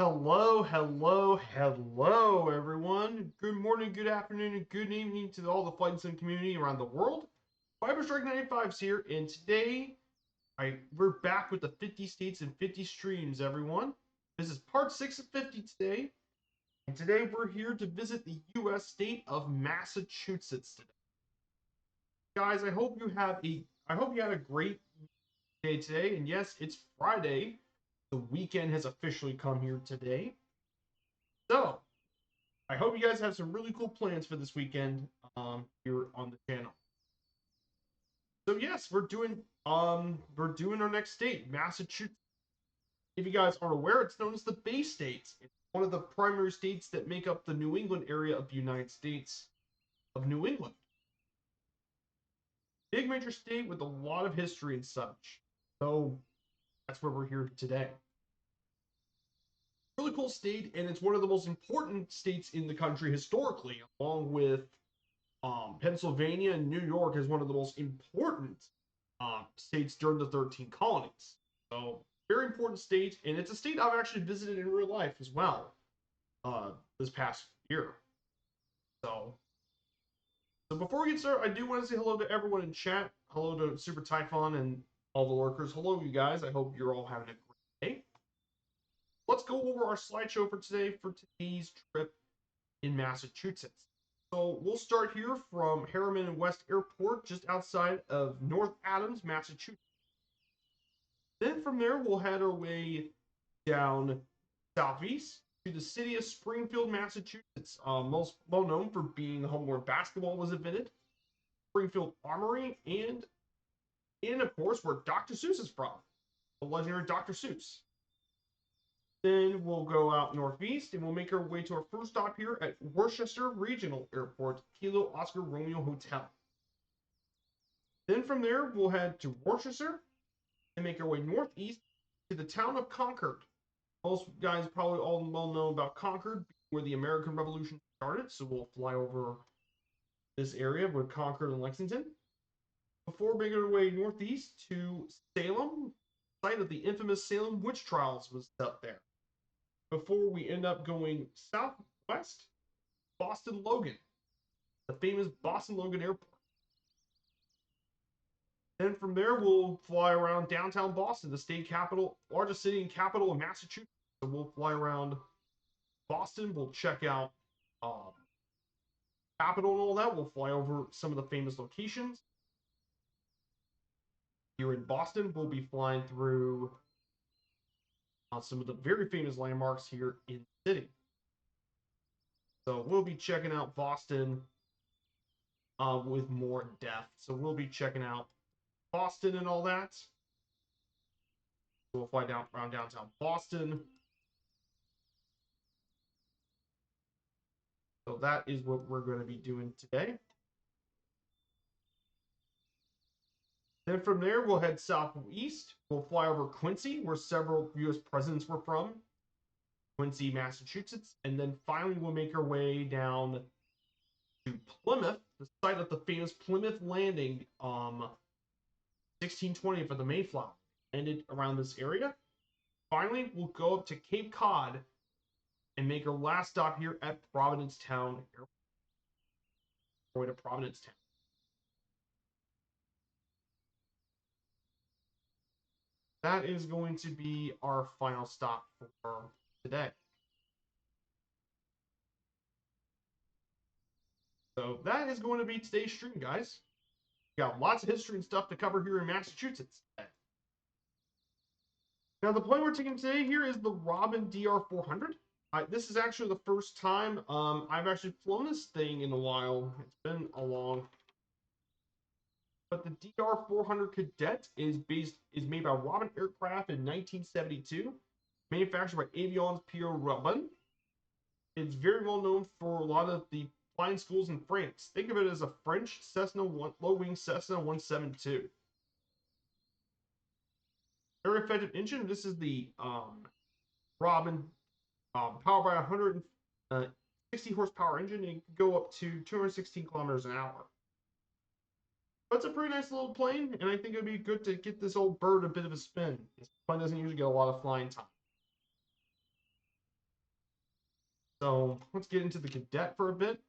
Hello, hello, hello, everyone. Good morning, good afternoon, and good evening to all the flight sim community around the world. Fiber Strike 95's here, and today we're back with the 50 states and 50 streams, everyone. This is part 6 of 50 today, and today we're here to visit the U.S. state of Massachusetts today. Guys, I hope you had a great day today, and yes, it's Friday. The weekend has officially come here today. So, I hope you guys have some really cool plans for this weekend here on the channel. So yes, we're doing our next state, Massachusetts. If you guys aren't aware, it's known as the Bay State. It's one of the primary states that make up the New England area of the United States of New England. Big major state with a lot of history and such. So that's where we're here today. Really cool state, and it's one of the most important states in the country historically, along with Pennsylvania and New York as one of the most important states during the 13 colonies. So, very important state, and it's a state I've actually visited in real life as well this past year. So, so before we get started, I do want to say hello to everyone in chat. Hello to Super Typhon and all the lurkers. Hello, you guys. I hope you're all having a great day. Let's go over our slideshow for today for today's trip in Massachusetts. So we'll start here from Harriman and West Airport, just outside of North Adams, Massachusetts. Then from there, we'll head our way down southeast to the city of Springfield, Massachusetts, most well known for being the home where basketball was invented, Springfield Armory, and of course where Dr. Seuss is from, the legendary Dr. Seuss. Then we'll go out northeast and we'll make our way to our first stop here at Worcester Regional Airport, Kilo Oscar Romeo Hotel. Then from there, we'll head to Worcester and make our way northeast to the town of Concord. Most guys probably all well know about Concord, where the American Revolution started, so we'll fly over this area with Concord and Lexington. Before making our way northeast to Salem, site of the infamous Salem witch trials was up there. Before we end up going southwest, Boston Logan, the famous Boston Logan Airport. Then from there, we'll fly around downtown Boston, the state capital, largest city and capital of Massachusetts. So we'll fly around Boston. We'll check out Capitol and all that. We'll fly over some of the famous locations. Here in Boston, we'll be flying through some of the very famous landmarks here in the city. So we'll be checking out Boston with more depth. So we'll be checking out Boston and all that. We'll fly down around downtown Boston. So that is what we're going to be doing today. Then from there, we'll head southeast. We'll fly over Quincy, where several U.S. presidents were from. Quincy, Massachusetts. And then finally, we'll make our way down to Plymouth, the site of the famous Plymouth Landing, 1620 for the Mayflower. Ended around this area. Finally, we'll go up to Cape Cod and make our last stop here at Provincetown Airport. Going to Provincetown. That is going to be our final stop for today. So that is going to be today's stream, guys. We got lots of history and stuff to cover here in Massachusetts today. Now, the plane we're taking today here is the Robin DR400. This is actually the first time I've actually flown this thing in a while. It's been a long. But the DR400 Cadet is made by Robin Aircraft in 1972, manufactured by Avions Pierre Robin. It's very well known for a lot of the flying schools in France. Think of it as a French low-wing Cessna 172. Very effective engine. This is the Robin powered by a 160 horsepower engine, and it can go up to 216 kilometers an hour. But it's a pretty nice little plane, and I think it'd be good to get this old bird a bit of a spin. This plane doesn't usually get a lot of flying time. So let's get into the cadet for a bit.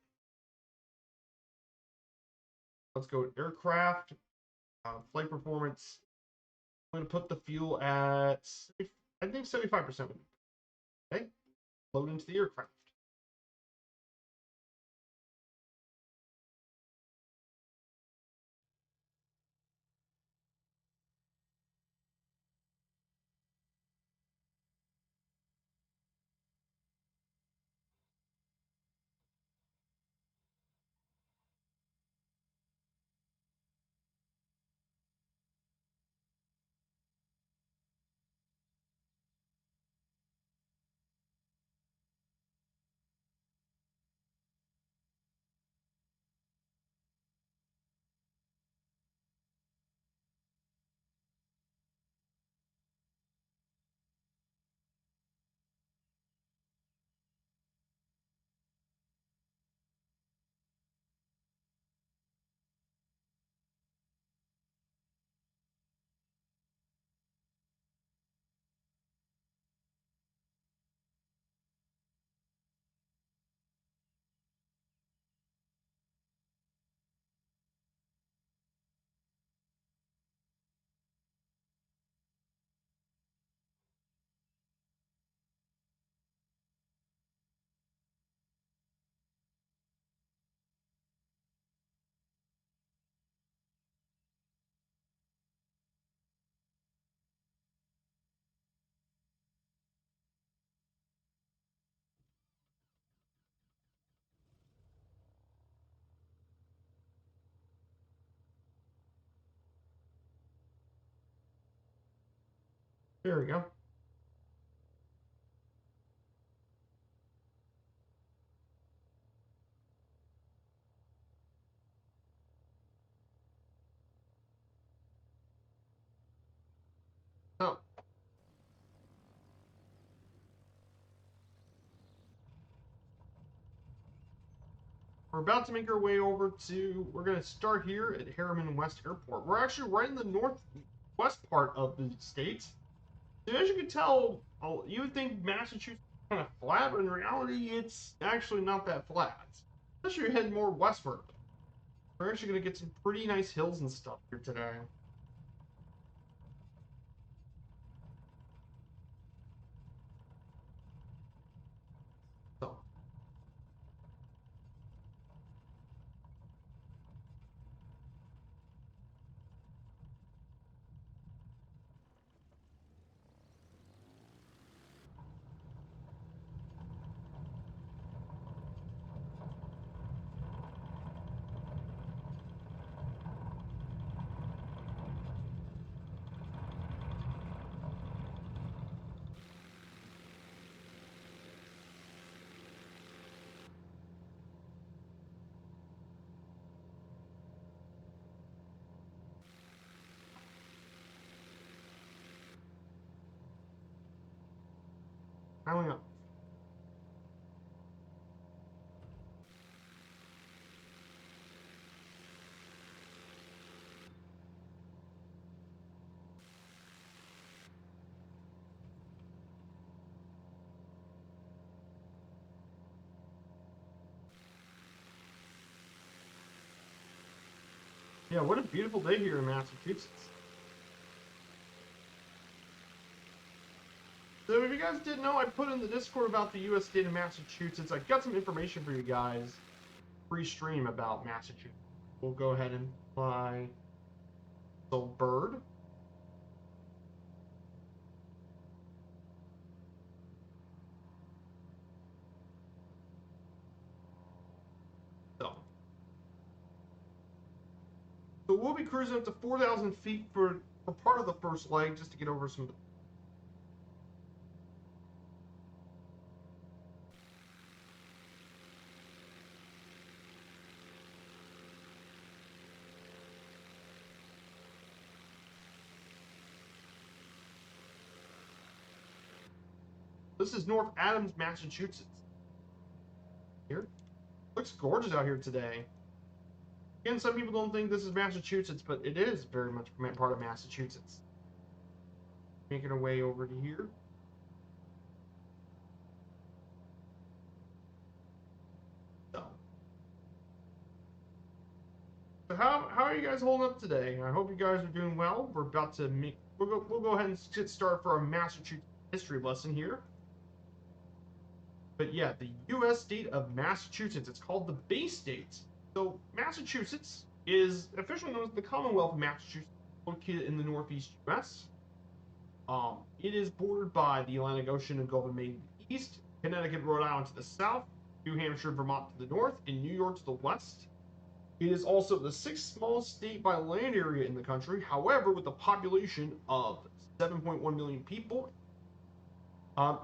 Let's go aircraft, flight performance. I'm going to put the fuel at, I think 75% would be. Okay, load into the aircraft. There we go. So we're about to make our way over to, we're going to start here at Harriman West Airport. We're actually right in the northwest part of the state. So as you can tell, you would think Massachusetts is kind of flat, but in reality, it's actually not that flat. Especially you're heading more westward. We're actually going to get some pretty nice hills and stuff here today. So, piling up. Yeah, what a beautiful day here in Massachusetts. So if you guys didn't know, I put in the Discord about the U.S. state of Massachusetts. I got some information for you guys, pre-stream about Massachusetts. We'll go ahead and fly the bird. So we'll be cruising up to 4,000 feet for part of the first leg, just to get over some. This is North Adams, Massachusetts. Here, looks gorgeous out here today. Again, some people don't think this is Massachusetts, but it is very much part of Massachusetts. Making our way over to here. So how are you guys holding up today? I hope you guys are doing well. We're about to make we'll go ahead and get started for our Massachusetts history lesson here. But yeah, the U.S. state of Massachusetts. It's called the Bay State. So Massachusetts is officially known as the Commonwealth of Massachusetts, located in the northeast U.S. It is bordered by the Atlantic Ocean and Gulf of Maine to the east, Connecticut, Rhode Island to the south, New Hampshire, Vermont to the north, and New York to the west. It is also the sixth smallest state by land area in the country. However, with a population of 7.1 million people,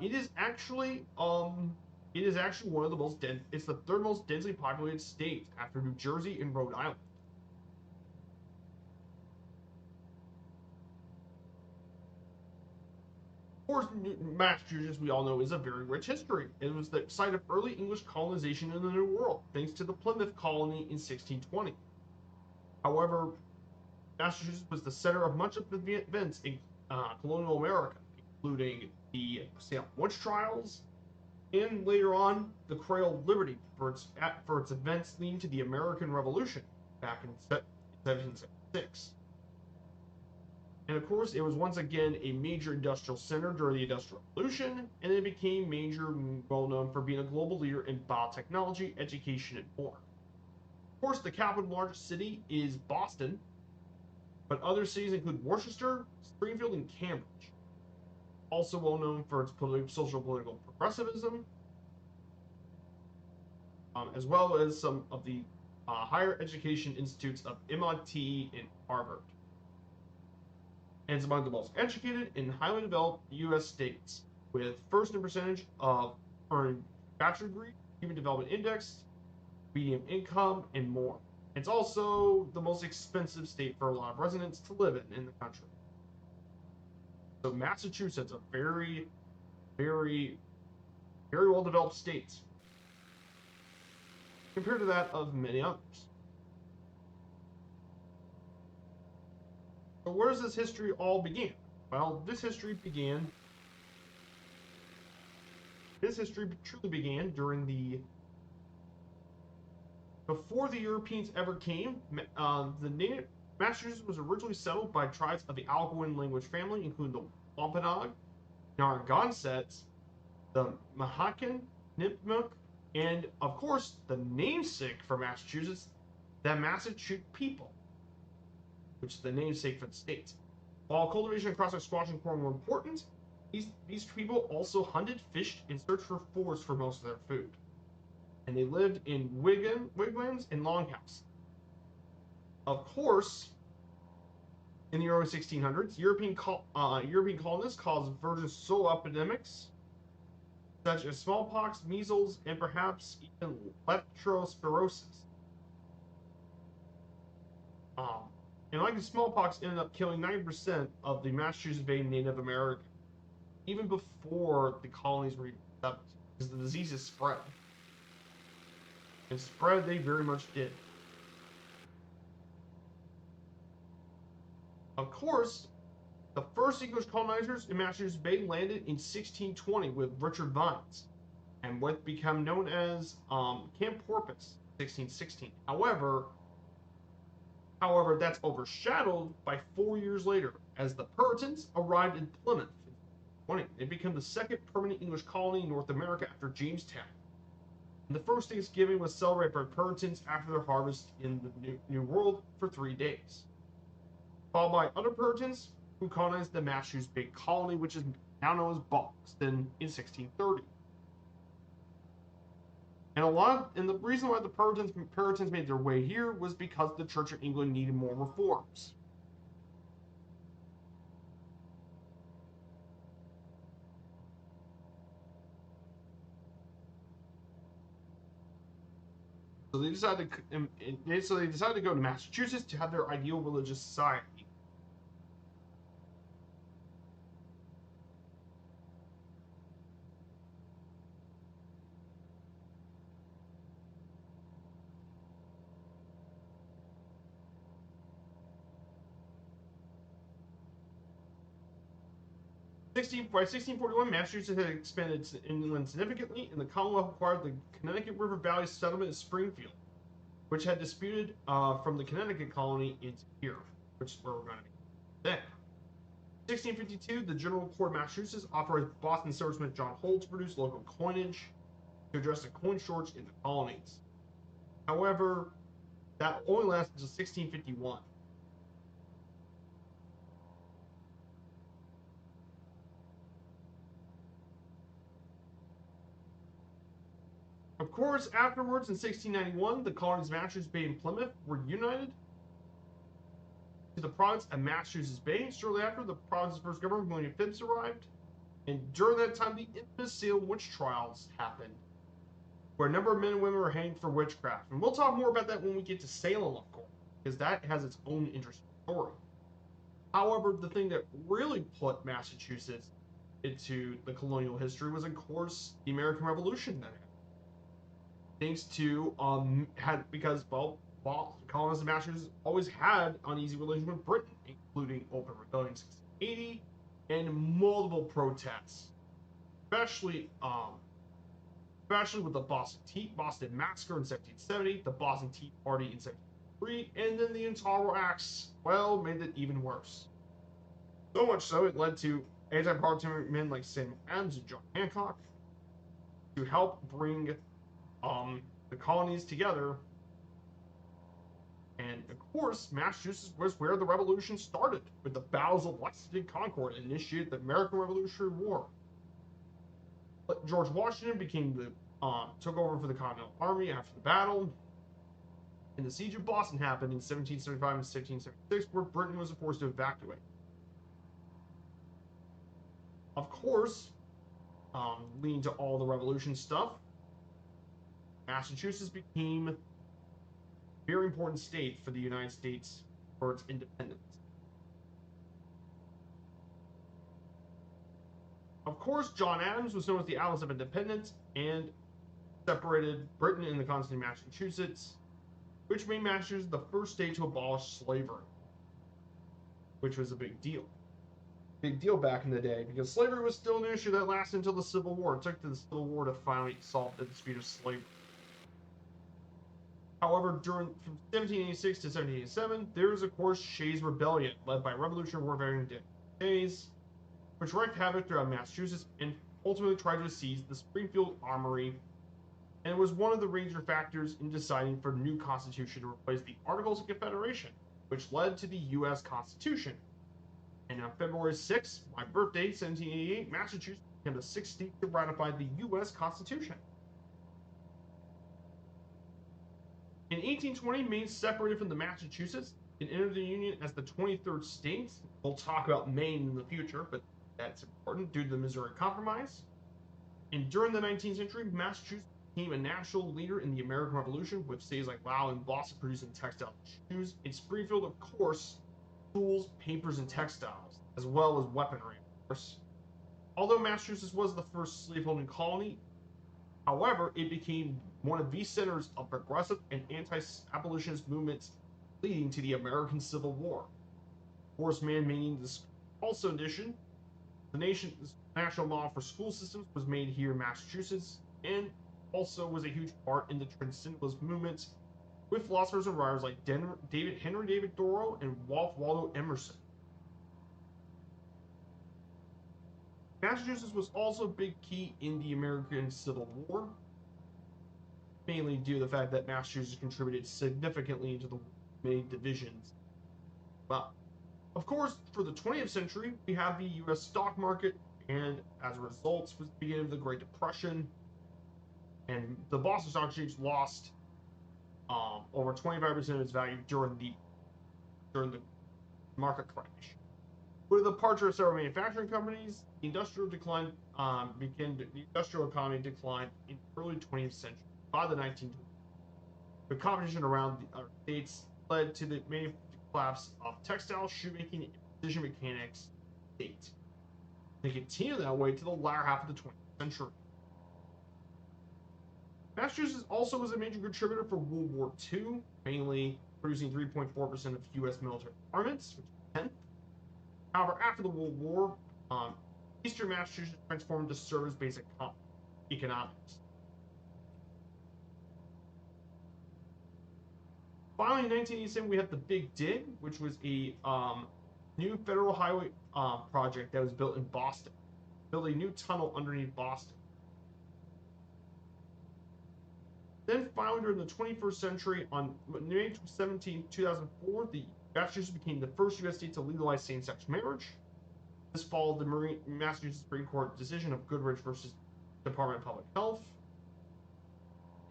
it is actually one of the most dense. It's the third most densely populated state after New Jersey and Rhode Island. Of course, Massachusetts, we all know, is a very rich history. It was the site of early English colonization in the New World, thanks to the Plymouth colony in 1620. However, Massachusetts was the center of much of the events in colonial America, including the Salem witch trials, and later on the Cradle of Liberty for its events leading to the American Revolution back in 1776. And of course, it was once again a major industrial center during the Industrial Revolution, and it became major, well known for being a global leader in biotechnology, education, and more. Of course, the capital and largest city is Boston, but other cities include Worcester, Springfield, and Cambridge. Also well known for its social political progressivism, as well as some of the higher education institutes of MIT and Harvard. And it's among the most educated and highly developed U.S. states, with first in percentage of earned bachelor degree, human development index, median income, and more. It's also the most expensive state for a lot of residents to live in the country. So Massachusetts, a very, very, very well developed state compared to that of many others. So where does this history all begin? Well, this history truly began during before the Europeans ever came. Massachusetts was originally settled by tribes of the Algonquin language family, including the Wampanoag, Narragansetts, the Mahacan, Nipmuc, and of course the namesake for Massachusetts, the Massachusetts people, which is the namesake for the state. While cultivation of crops squash and corn were important, these people also hunted, fished, and searched for forests for most of their food. And they lived in wigwams and longhouses. Of course, in the early 1600s, European colonists caused virgin soil epidemics such as smallpox, measles, and perhaps even leptospirosis. And like the smallpox ended up killing 90% of the Massachusetts Bay Native Americans, even before the colonies were even established, because the diseases spread. And spread they very much did. Of course, the first English colonizers in Massachusetts Bay landed in 1620 with Richard Vines, and what became known as Camp Porpoise, 1616. However, that's overshadowed by 4 years later, as the Puritans arrived in Plymouth in 20. They became the second permanent English colony in North America after Jamestown. And the first Thanksgiving was celebrated by Puritans after their harvest in the New World for 3 days, followed by other Puritans who colonized the Massachusetts Bay Colony, which is now known as Boston, in 1630. And the reason why the Puritans made their way here was because the Church of England needed more reforms. So they decided to go to Massachusetts to have their ideal religious society. By 1641, Massachusetts had expanded inland significantly, and the Commonwealth acquired the Connecticut River Valley settlement of Springfield. which had disputed from the Connecticut colony into here, which is where we're going to be today. 1652, the General Court of Massachusetts authorized Boston silversmith John Holt to produce local coinage to address the coin shortage in the colonies. However, that only lasted until 1651. Of course, afterwards in 1691, the colonies of Massachusetts Bay and Plymouth were united to the province of Massachusetts Bay. Shortly after, the province's first governor, William Phips, arrived, and during that time, the infamous Salem witch trials happened, where a number of men and women were hanged for witchcraft. And we'll talk more about that when we get to Salem, of course, because that has its own interesting story. However, the thing that really put Massachusetts into the colonial history was, of course, the American Revolution that happened. Thanks to because colonists of Massachusetts always had uneasy relations with Britain, including open rebellion in 1680 and multiple protests, especially with the Boston Massacre in 1770, the Boston Tea Party in 1773, and then the Intolerable Acts, made it even worse. So much so, it led to anti-parliamentary men like Samuel Adams and John Hancock to help bring the colonies together. And of course, Massachusetts was where the revolution started, with the battles of Lexington and Concord, and initiated the American Revolutionary War. But George Washington took over for the Continental Army after the battle, and the Siege of Boston happened in 1775 and 1776, where Britain was forced to evacuate. Of course, leading to all the revolution stuff, Massachusetts became a very important state for the United States for its independence. Of course, John Adams was known as the Atlas of Independence and separated Britain and the continent of Massachusetts, which made Massachusetts the first state to abolish slavery, which was a big deal. Big deal back in the day, because slavery was still an issue that lasted until the Civil War. It took to the Civil War to finally solve the dispute of slavery. However, from 1786 to 1787, there was, of course, Shays' Rebellion, led by Revolutionary War veteran Shays, which wreaked havoc throughout Massachusetts and ultimately tried to seize the Springfield Armory, and it was one of the major factors in deciding for a new constitution to replace the Articles of Confederation, which led to the U.S. Constitution. And on February 6th, my birthday, 1788, Massachusetts became the sixth state to ratify the U.S. Constitution. In 1820, Maine separated from the Massachusetts and entered the Union as the 23rd state. We'll talk about Maine in the future, but that's important due to the Missouri Compromise. And during the 19th century, Massachusetts became a national leader in the American Revolution, with states like Lowell and Boston producing textiles and shoes. In Springfield, of course, tools, papers, and textiles, as well as weaponry, of course. Although Massachusetts was the first slaveholding colony, however, it became one of the centers of progressive and anti-abolitionist movements leading to the American Civil War. Of course, man-made this also edition, the nation's national model for school systems was made here in Massachusetts, and also was a huge part in the Transcendentalist movement, with philosophers and writers like Henry David Thoreau and Ralph Waldo Emerson. Massachusetts was also a big key in the American Civil War, mainly due to the fact that Massachusetts contributed significantly into the many divisions. Well, of course, for the 20th century, we have the U.S. stock market, and as a result, was the beginning of the Great Depression, and the Boston Stock Exchange lost over 25% of its value during the market crash. With the departure of several manufacturing companies, the industrial economy declined in the early 20th century. By the 1920s, the competition around the other states led to the collapse of textile, shoemaking, and precision mechanics state. They continued that way to the latter half of the 20th century. Massachusetts also was a major contributor for World War II, mainly producing 3.4% of U.S. military armaments, which is 10th. However, after the World War, Eastern Massachusetts transformed to service-based economics. finally, in 1987, we had the Big Dig, which was a new federal highway project that was built in Boston. Built a new tunnel underneath Boston. Then finally, during the 21st century, on May 17, 2004, the Massachusetts became the first U.S. state to legalize same-sex marriage. This followed the Massachusetts Supreme Court decision of Goodrich versus Department of Public Health.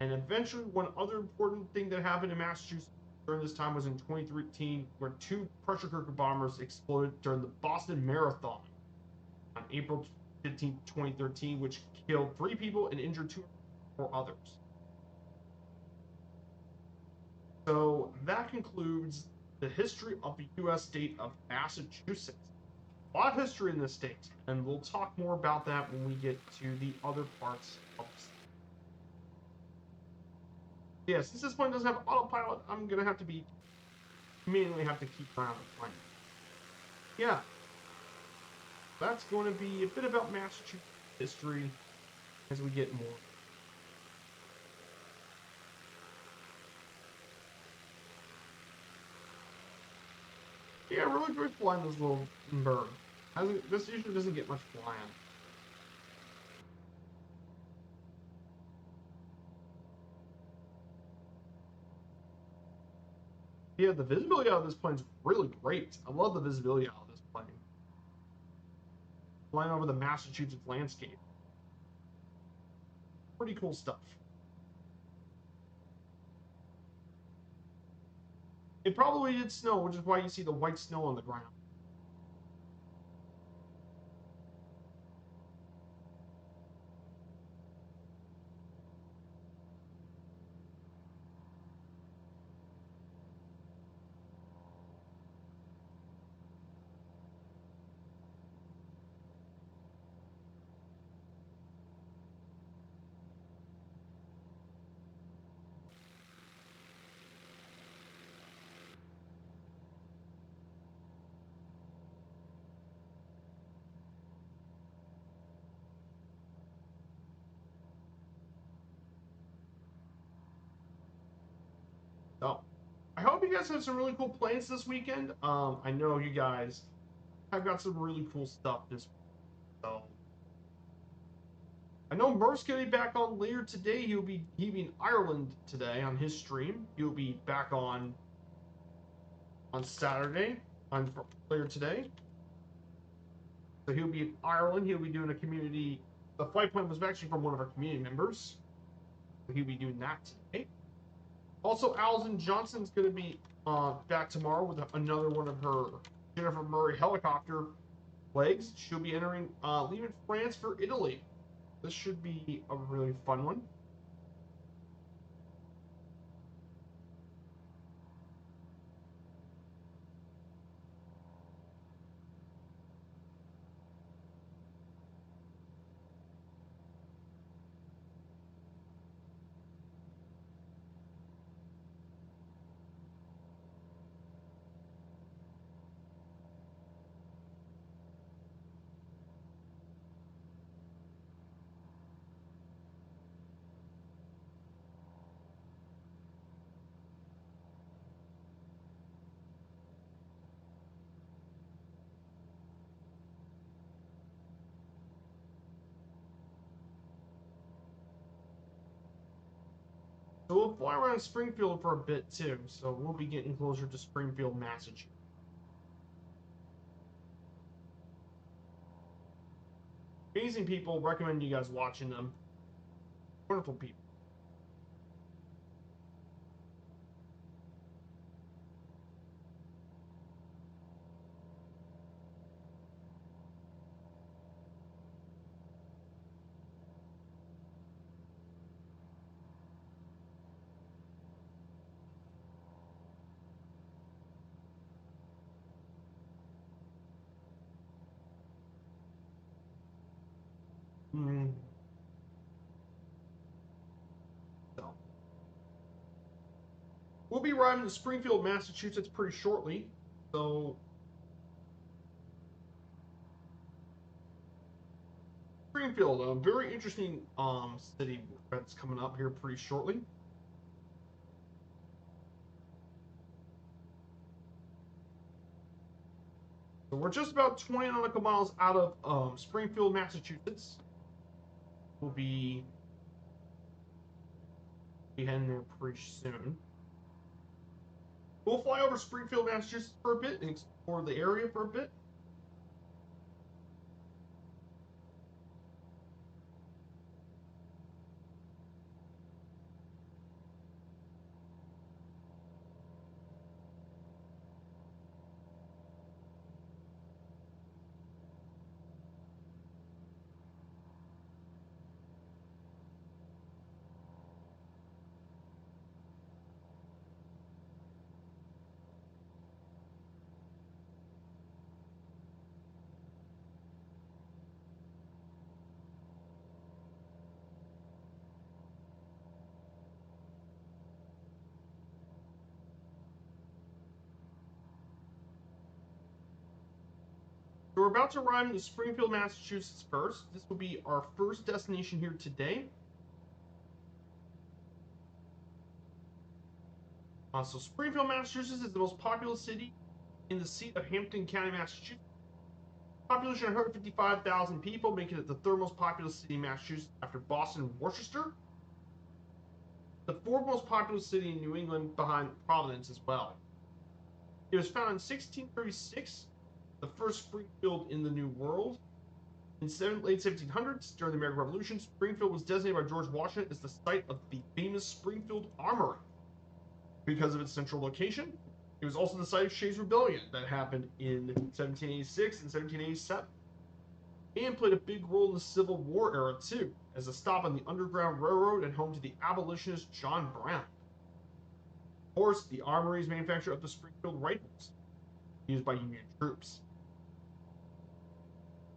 And eventually, one other important thing that happened in Massachusetts during this time was in 2013, where 2 pressure cooker bombers exploded during the Boston Marathon on April 15, 2013, which killed 3 people and injured 2 others. So that concludes the history of the U.S. state of Massachusetts. A lot of history in this state, and we'll talk more about that when we get to the other parts of the state. Yeah, since this plane doesn't have autopilot, I'm gonna have to manually have to keep an eye on the plane. Yeah, that's going to be a bit about Massachusetts history as we get more. Yeah, I really enjoy flying this little bird. This usually doesn't get much flying. Yeah, the visibility out of this plane's really great. I love the visibility out of this plane. Flying over the Massachusetts landscape. Pretty cool stuff. It probably did snow, which is why you see the white snow on the ground. So, I hope you guys have some really cool plans this weekend. I know you guys have got some really cool stuff this week. So, I know Murph's gonna be back on later today. He'll be in Ireland today on his stream. He'll be back on Saturday later today. So he'll be in Ireland. He'll be doing a community. The flight plan was actually from one of our community members. So he'll be doing that today. Also, Alison Johnson's going to be back tomorrow with another one of her Jennifer Murray helicopter legs. She'll be leaving France for Italy. This should be a really fun one. So we'll fly around Springfield for a bit too. So we'll be getting closer to Springfield, Massachusetts. Amazing people. Recommend you guys watching them. Wonderful people. So we'll be arriving to Springfield, Massachusetts pretty shortly. So Springfield, a very interesting city that's coming up here pretty shortly. So we're just about 20 nautical miles out of Springfield, Massachusetts. We'll be heading there pretty soon. We'll fly over Springfield, Massachusetts for a bit and explore the area for a bit. So we're about to arrive in Springfield, Massachusetts first. This will be our first destination here today. So Springfield, Massachusetts is the most populous city in the seat of Hampton County, Massachusetts. Population 155,000 people, making it the third most populous city in Massachusetts after Boston and Worcester. The fourth most populous city in New England behind Providence as well. It was founded in 1636, the first Springfield in the New World. In late 1700s, during the American Revolution, Springfield was designated by George Washington as the site of the famous Springfield Armory. Because of its central location, it was also the site of Shays' Rebellion that happened in 1786 and 1787, and played a big role in the Civil War era too, as a stop on the Underground Railroad and home to the abolitionist John Brown. Of course, the armory is manufacturer of the Springfield rifles, used by Union troops.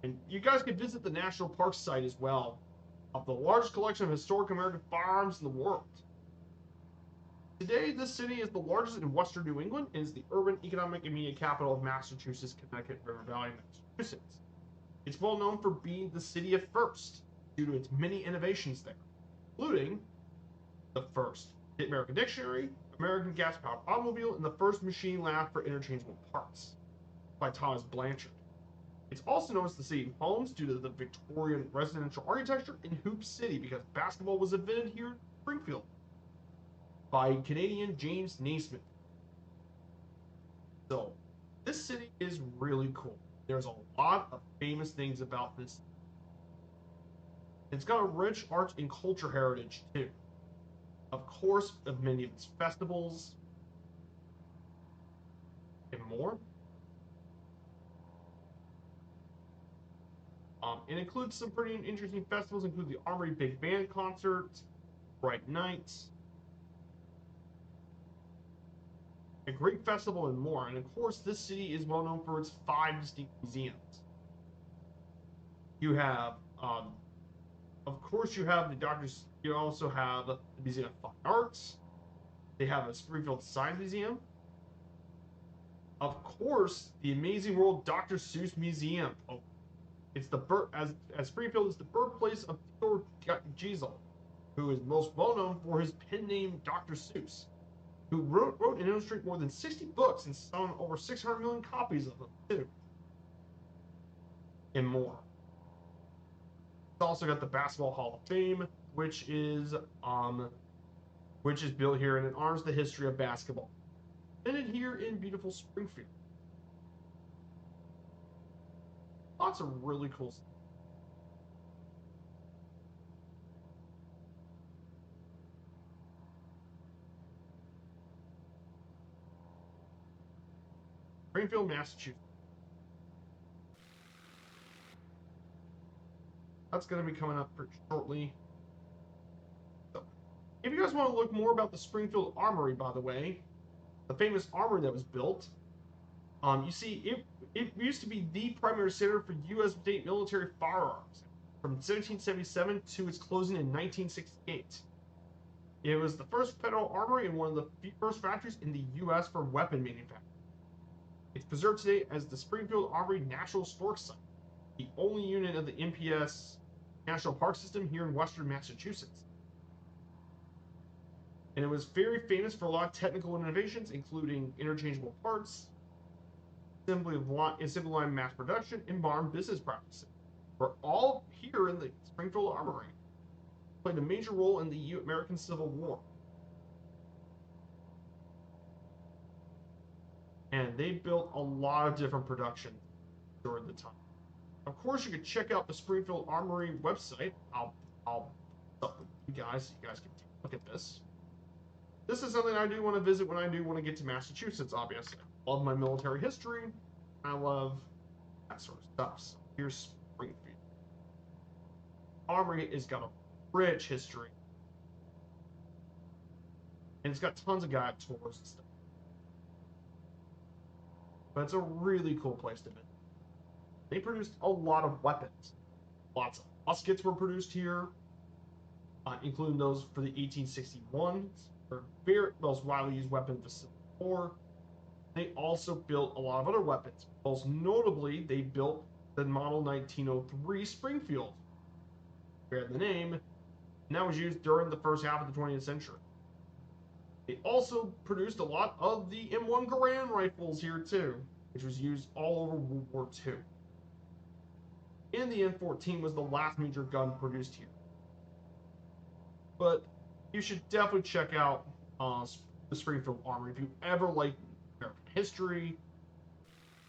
And you guys could visit the National Park site as well, of the largest collection of historic American firearms in the world. Today, this city is the largest in western New England and is the urban, economic, and media capital of Massachusetts, Connecticut, River Valley, Massachusetts. It's well known for being the city of first due to its many innovations there, including the first American Dictionary, American gas-powered automobile, and the first machine lab for interchangeable parts by Thomas Blanchard. It's also known as the city of homes due to the Victorian residential architecture in Hoop City because basketball was invented here in Springfield by Canadian James Naismith. So, this city is really cool. There's a lot of famous things about this. It's got a rich arts and culture heritage too. Of course, of many of its festivals and more. It includes some pretty interesting festivals, include the Armory Big Band concert, Bright Nights, a great festival, and more. And of course, this city is well known for its 5 distinct museums. You have, of course, you have the Doctors. You also have the Museum of Fine Arts. They have a Springfield Science Museum. Of course, the Amazing World Dr. Seuss Museum. Oh, it's the as Springfield is the birthplace of Theodore Geisel, who is most well known for his pen name Dr. Seuss, who wrote and illustrated more than 60 books and sold over 600 million copies of them too, and more. It's also got the Basketball Hall of Fame, which is built here and it honors the history of basketball. And it here in beautiful Springfield. Lots of really cool stuff. Springfield, Massachusetts. That's going to be coming up pretty shortly. So, if you guys want to look more about the Springfield Armory, by the way, the famous armory that was built, you see, it used to be the primary center for U.S. state military firearms from 1777 to its closing in 1968. It was the first federal armory and one of the first factories in the U.S. for weapon manufacturing. It's preserved today as the Springfield Armory National Historic Site, the only unit of the NPS National Park System here in western Massachusetts. And it was very famous for a lot of technical innovations, including interchangeable parts, assembly line mass production, and modern business practices. We're all here in the Springfield Armory. Played a major role in the American Civil War. And they built a lot of different production during the time. Of course, you can check out the Springfield Armory website. I'll up with you guys so you guys can take a look at this. This is something I do want to visit when I do want to get to Massachusetts, obviously. I love my military history. I love that sort of stuff. So here's Springfield. Armory has got a rich history. And it's got tons of guide tours and stuff. But it's a really cool place to visit. They produced a lot of weapons. Lots of muskets were produced here, including those for the 1861s, or very most widely used weapon for the Civil War. They also built a lot of other weapons. Most notably, they built the Model 1903 Springfield, bear the name, and that was used during the first half of the 20th century. They also produced a lot of the M1 Garand rifles here too, which was used all over World War II. And the M14 was the last major gun produced here. But you should definitely check out the Springfield Armory if you ever like American history.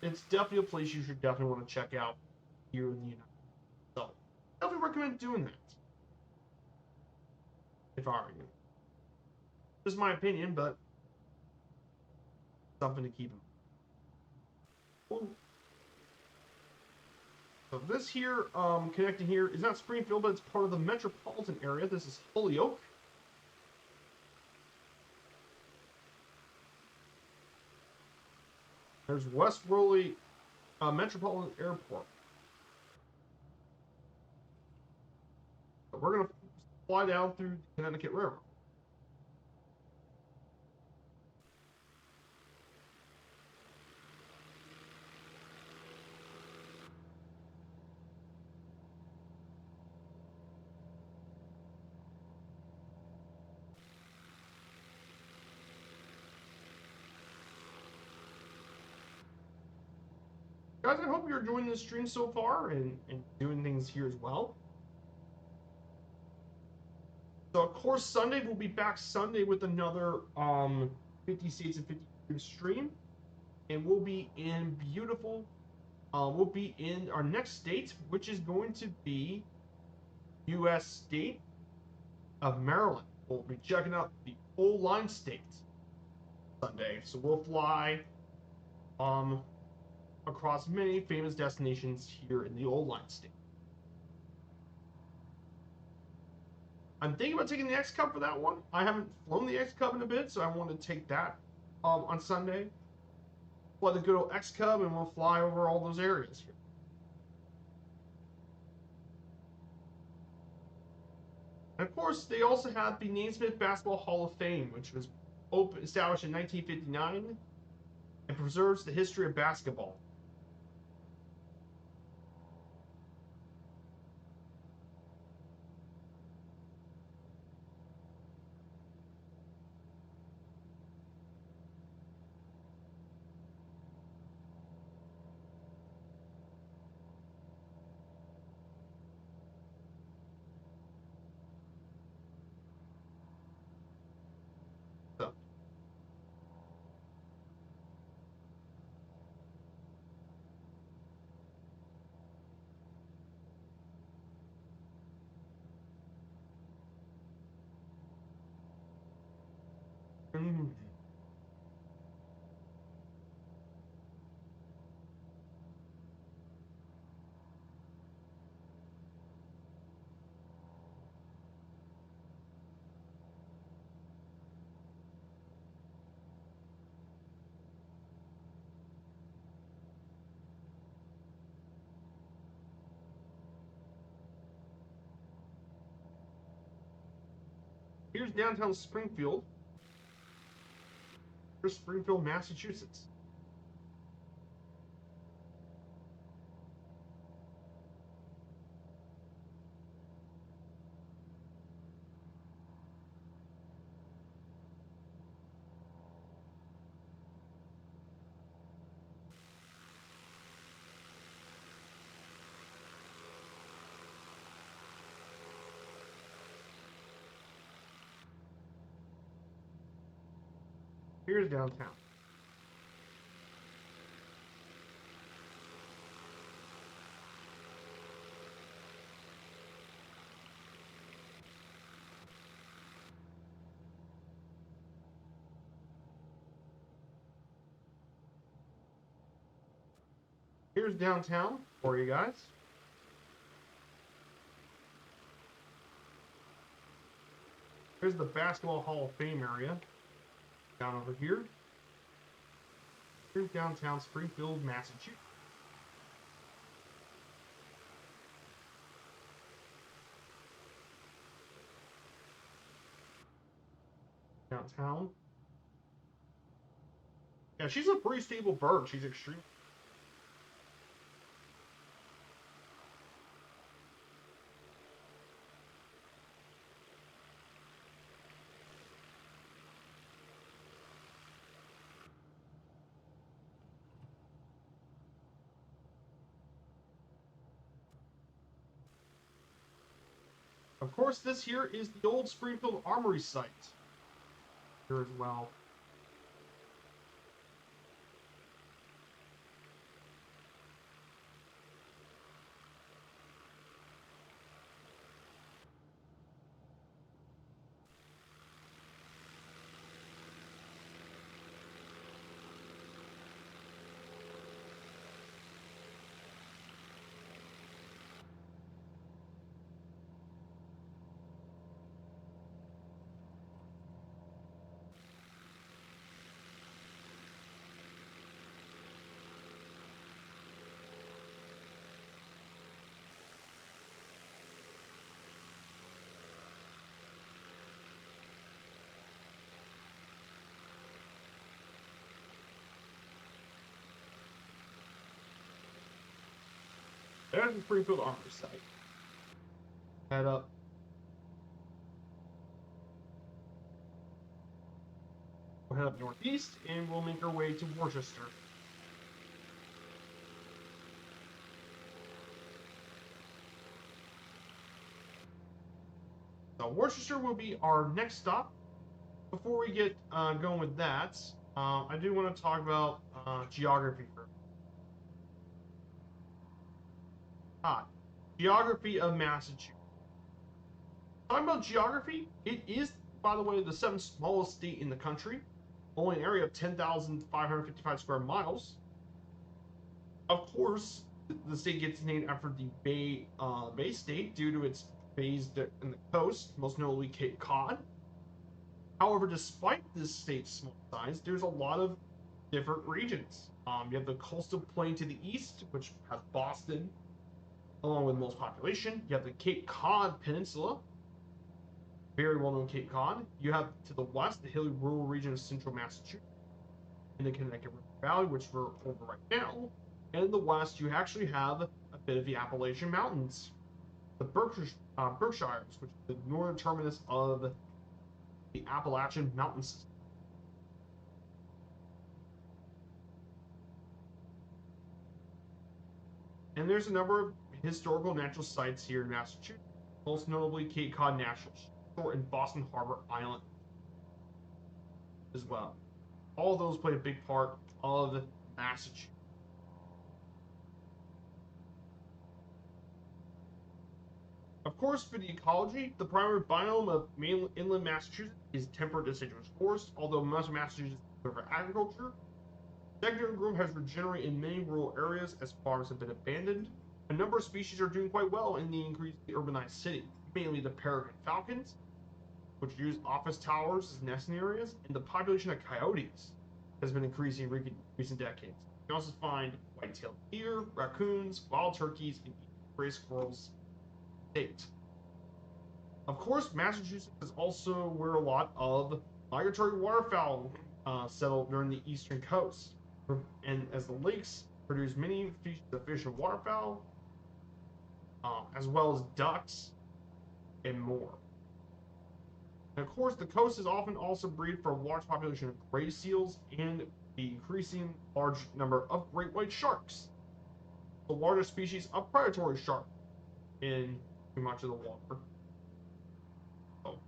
It's definitely a place you should definitely want to check out here in the United States. So, definitely recommend doing that. If I were you. Just my opinion, but something to keep in mind. So this here, connecting here, is not Springfield, but it's part of the metropolitan area. This is Holyoke. There's West Raleigh Metropolitan Airport. So we're going to fly down through the Connecticut River. Guys, I hope you're enjoying this stream so far and doing things here as well. So, of course, Sunday, we'll be back Sunday with another 50 States and 50 stream. And we'll be in we'll be in our next state, which is going to be U.S. state of Maryland. We'll be checking out the whole line state Sunday. So we'll fly across many famous destinations here in the old line state. I'm thinking about taking the X Cub for that one. I haven't flown the X Cub in a bit, so I want to take that on Sunday. Fly the good old X Cub, and we'll fly over all those areas here. And of course, they also have the Naismith Basketball Hall of Fame, which was established in 1959 and preserves the history of basketball. So, here's downtown Springfield. Here's Springfield, Massachusetts. Here's downtown. Here's downtown for you guys. Here's the Basketball Hall of Fame area. Down over here. Here's downtown Springfield, Massachusetts. Downtown. Yeah, she's a pretty stable bird. She's extremely. Of course, this here is the old Springfield Armory site. Here as well. There's the Springfield Armory site. Head up. We'll head up northeast and we'll make our way to Worcester. So Worcester will be our next stop. Before we get going with that, I do want to talk about geography first. Geography of Massachusetts. Talking about geography, it is, by the way, the 7th smallest state in the country, only an area of 10,555 square miles. Of course, the state gets named after the Bay State due to its bays in the coast, most notably Cape Cod. However, despite this state's small size, there's a lot of different regions. You have the coastal plain to the east, which has Boston, along with the most population. You have the Cape Cod Peninsula, very well-known Cape Cod. You have to the west the hilly rural region of central Massachusetts in the Connecticut River Valley, which we're over right now. And in the west, you actually have a bit of the Appalachian Mountains, the Berkshires, which is the northern terminus of the Appalachian Mountain system. And there's a number of historical natural sites here in Massachusetts, most notably Cape Cod National Shore and Boston Harbor Island as well. All of those play a big part of Massachusetts. Of course, for the ecology, the primary biome of inland Massachusetts is temperate deciduous forest, although much of Massachusetts is for agriculture. Secondary growth has regenerated in many rural areas as farms have been abandoned. A number of species are doing quite well in the increasingly urbanized city, mainly the peregrine falcons, which use office towers as nesting areas, and the population of coyotes has been increasing in recent decades. You can also find white-tailed deer, raccoons, wild turkeys, and gray squirrels. State. Of course, Massachusetts is also where a lot of migratory waterfowl settle during the eastern coast, and as the lakes produce many species of fish and waterfowl, as well as ducks and more. And of course, the coast is often also breed for a large population of gray seals and the increasing large number of great white sharks, the largest species of predatory shark in too much of the water. So,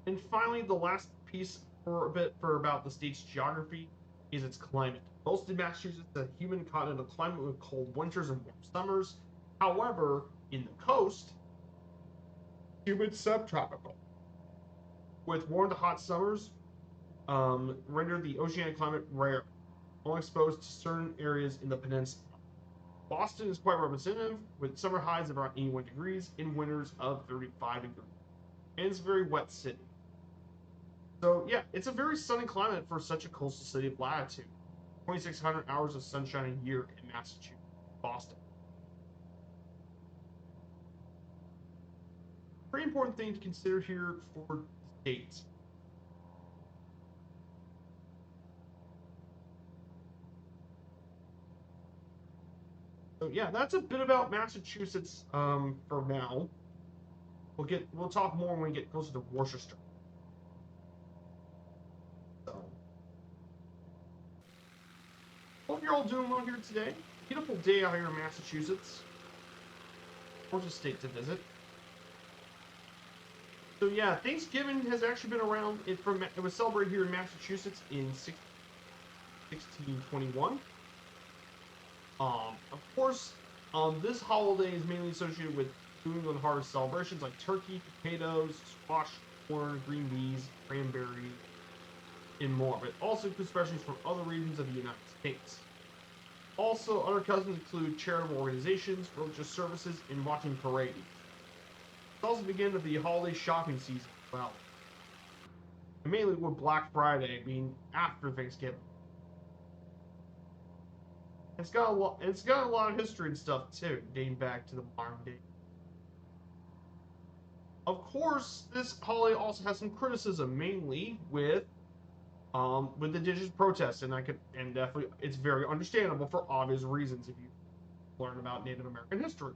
And finally, the last piece for a bit for about the state's geography is its climate. Most of Massachusetts is a humid continental climate with cold winters and warm summers. However, in the coast, humid subtropical with warm to hot summers render the oceanic climate rare, only exposed to certain areas in the peninsula. Boston is quite representative, with summer highs of around 81 degrees and winters of 35 degrees. And it's a very wet city. So, yeah, it's a very sunny climate for such a coastal city of latitude. 2,600 hours of sunshine a year in Massachusetts, Boston. Pretty important thing to consider here for the states. So yeah, that's a bit about Massachusetts for now. We'll talk more when we get closer to Worcester. So hope you're all doing well here today. Beautiful day out here in Massachusetts. Gorgeous state to visit. So yeah, Thanksgiving has actually been around. It was celebrated here in Massachusetts in 1621. Of course, this holiday is mainly associated with New England harvest celebrations like turkey, potatoes, squash, corn, green beans, cranberries, and more. But also includes specialties from other regions of the United States. Also, other customs include charitable organizations, religious services, and watching parades. It's also the beginning of the holiday shopping season as well. And mainly with Black Friday being after Thanksgiving. It's got a lot of history and stuff too, dating back to the modern day. Of course, this holiday also has some criticism, mainly with indigenous protests, and definitely it's very understandable for obvious reasons if you learn about Native American history.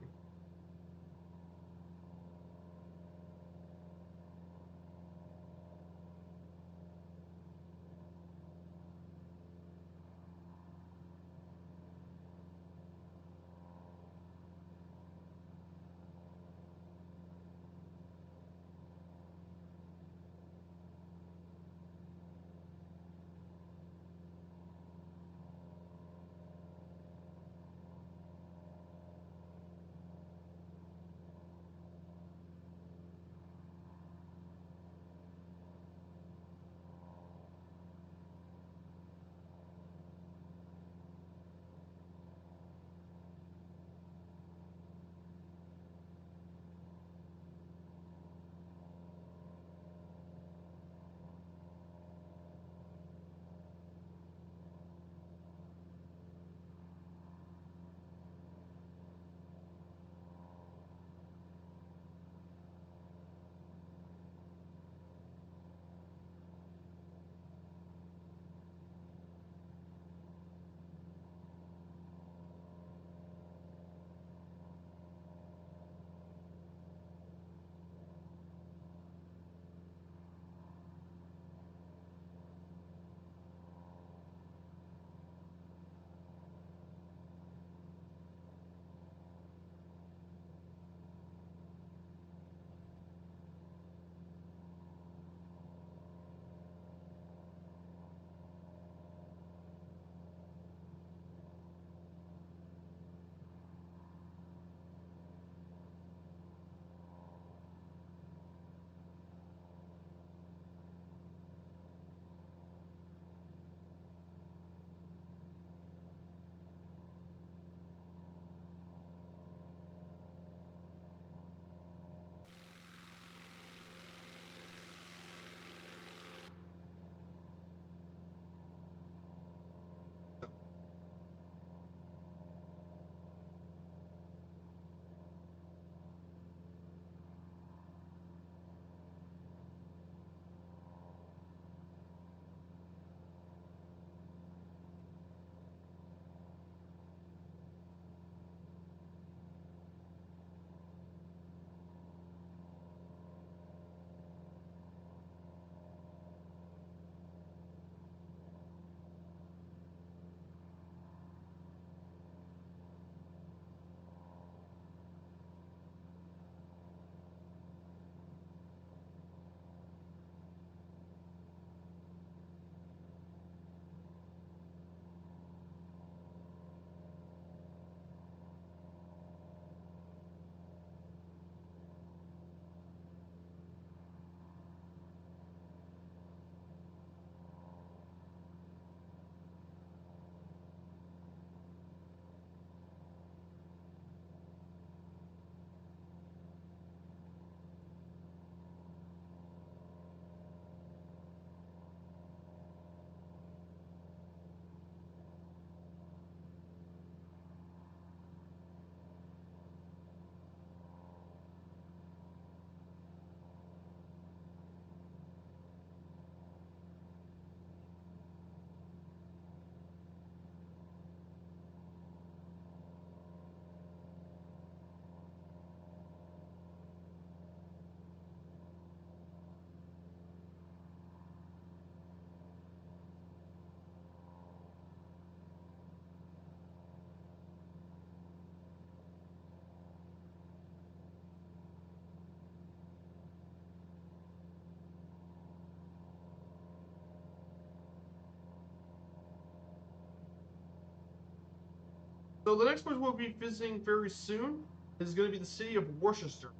So the next place we'll be visiting very soon is going to be the city of Worcester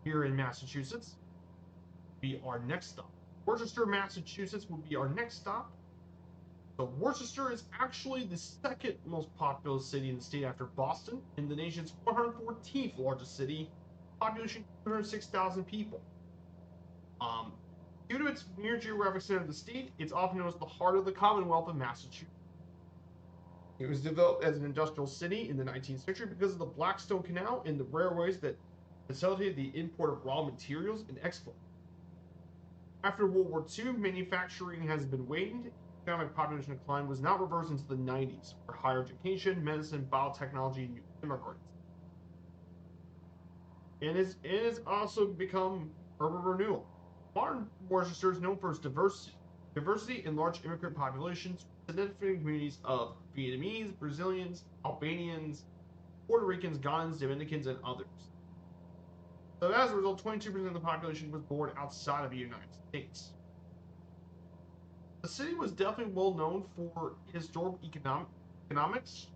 here in Massachusetts. Be our next stop. Worcester, Massachusetts will be our next stop. So Worcester is actually the second most populous city in the state after Boston, and the nation's 114th largest city, population 206,000 people. Due to its near geographic center of the state, it's often known as the heart of the Commonwealth of Massachusetts. It was developed as an industrial city in the 19th century because of the Blackstone Canal and the railways that facilitated the import of raw materials and export. After World War II, manufacturing has been waned. Economic population decline was not reversed until the 90s, where higher education, medicine, biotechnology, and new immigrants. And it's also become urban renewal. Modern Worcester is known for its diversity and large immigrant populations, significant communities of Vietnamese, Brazilians, Albanians, Puerto Ricans, Ghanaians, Dominicans, and others. So as a result, 22% of the population was born outside of the United States. The city was definitely well known for historic economics,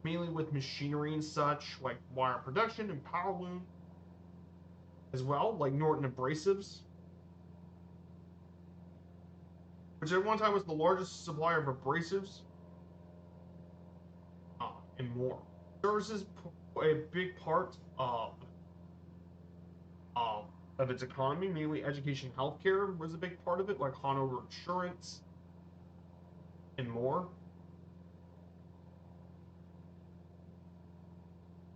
mainly with machinery and such, like wire production and power loom, as well, like Norton Abrasives, which at one time was the largest supplier of abrasives, and more. Services play a big part of its economy, mainly education and healthcare was a big part of it, like Hanover Insurance and more.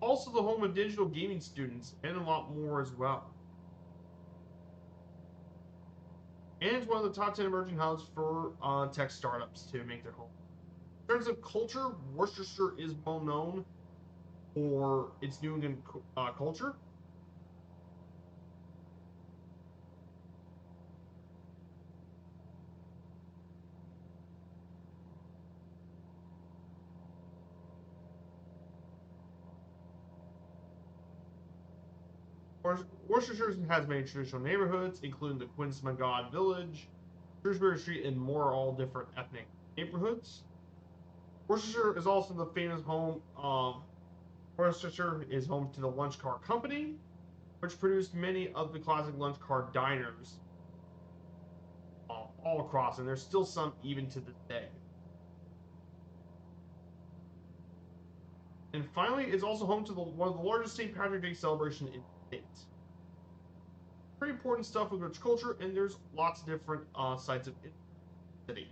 Also the home of digital gaming students and a lot more as well. And it's one of the top 10 emerging hubs for tech startups to make their home. In terms of culture, Worcester is well known for its New England culture. Worcestershire has many traditional neighborhoods, including the Quinsimmagad Village, Shrewsbury Street, and more all different ethnic neighborhoods. Worcestershire is also the famous home of Worcestershire is home to the Lunch Car Company, which produced many of the classic lunch car diners all across, and there's still some even to this day. And finally, it's also home to one of the largest St. Patrick's Day celebration in the state. Pretty important stuff with rich culture, and there's lots of different sites of the city.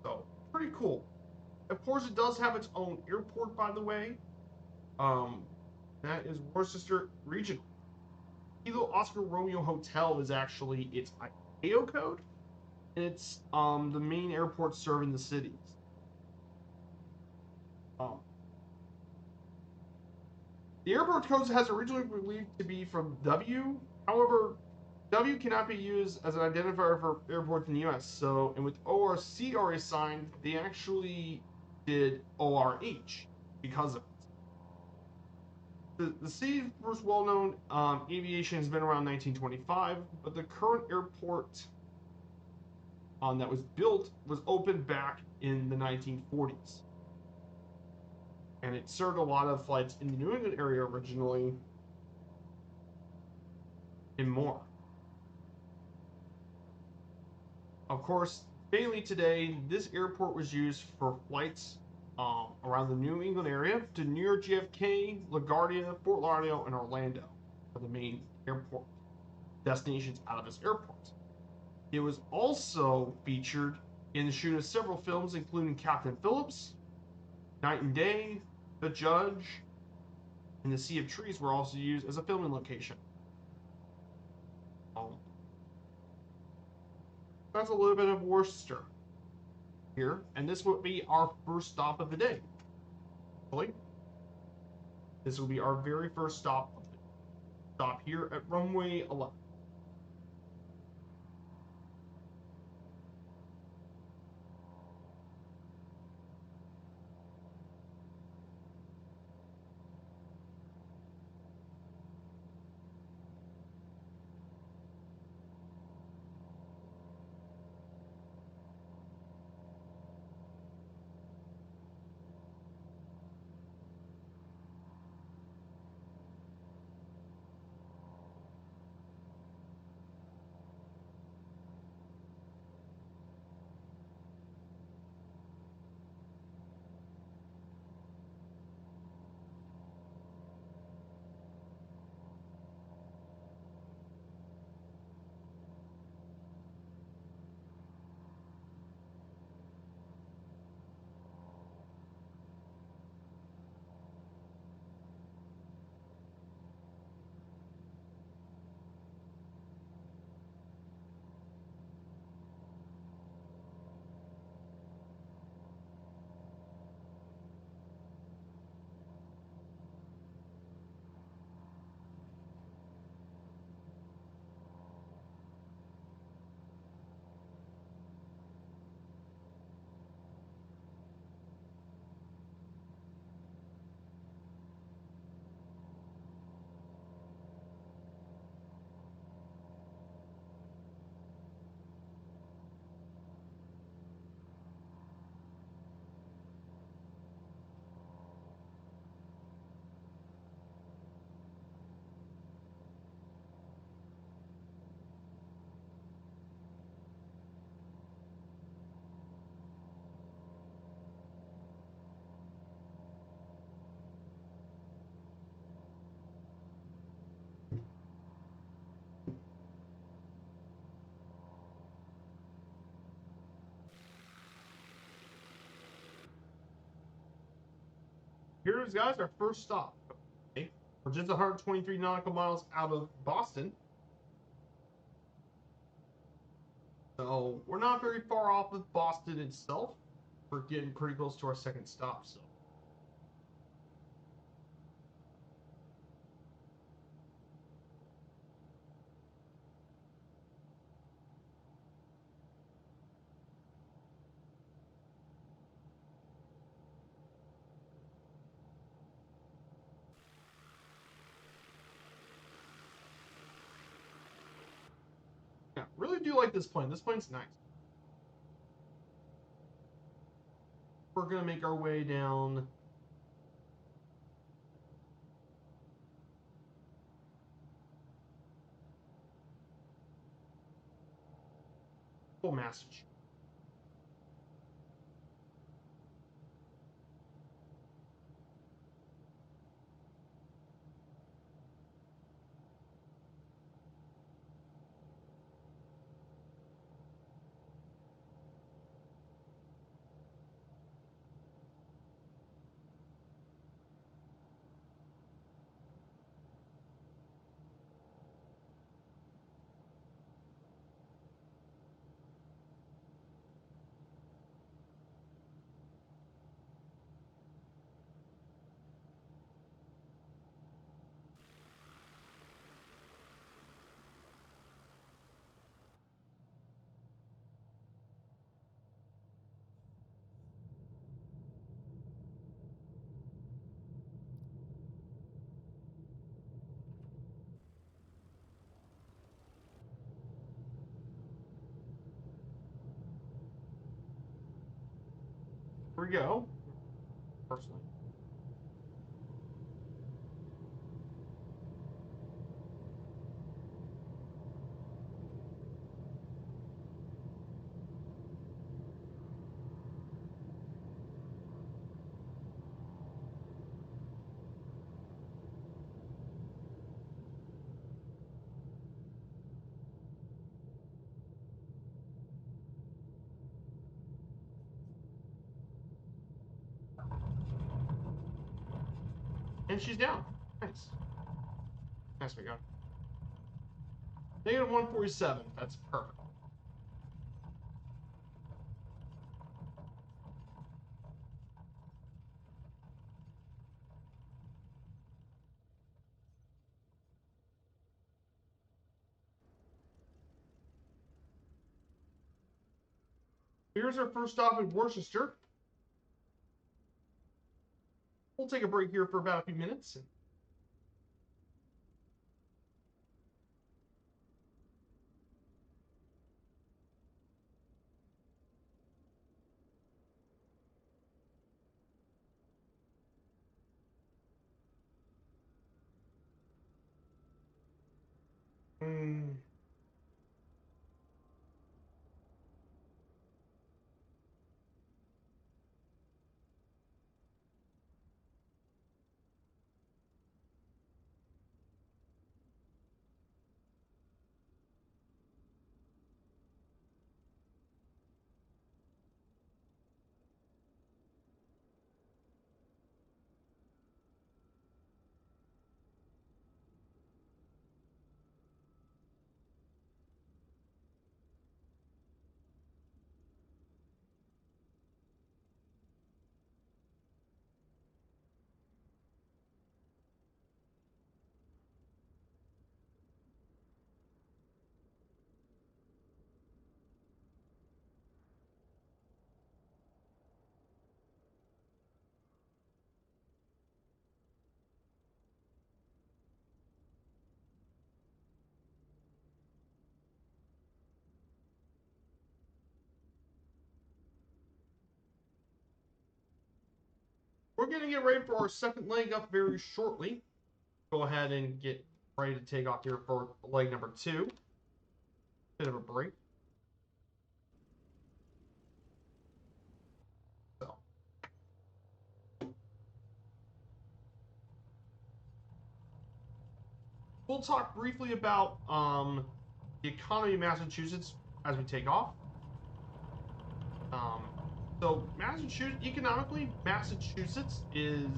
So, pretty cool. Of course, it does have its own airport, by the way. Um, that is Worcester Regional. Kilo Oscar Romeo Hotel is actually its ICAO code, and it's the main airport serving the cities. Um, the airport code has originally believed to be from W. However, W cannot be used as an identifier for airports in the U.S. So, and with ORC already signed, they actually did ORH because of it. The city's first well-known aviation has been around 1925, but the current airport that was built was opened back in the 1940s. And it served a lot of flights in the New England area originally and more. Of course, mainly today, this airport was used for flights around the New England area to New York JFK, LaGuardia, Fort Lauderdale, and Orlando are the main airport destinations out of this airport. It was also featured in the shooting of several films, including Captain Phillips, Night and Day, The Judge, and The Sea of Trees were also used as a filming location. That's a little bit of Worcester here, and this will be our first stop of the day. This will be our very first stop here at runway 11. here's, guys, our first stop. Okay. We're just 123 nautical miles out of Boston. So we're not very far off of Boston itself. We're getting pretty close to our second stop, so. Yeah, really do like this plane. This plane's nice. We're going to make our way down Massachusetts. Here we go. Personally. And she's down. Nice. Nice, we go. Negative 147. That's perfect. Here's our first stop in Worcester. We'll take a break here for about a few minutes. We're going to get ready for our second leg up very shortly. Go ahead and get ready to take off here for leg number 2. Bit of a break. So. We'll talk briefly about the economy of Massachusetts as we take off. So Massachusetts, economically, Massachusetts is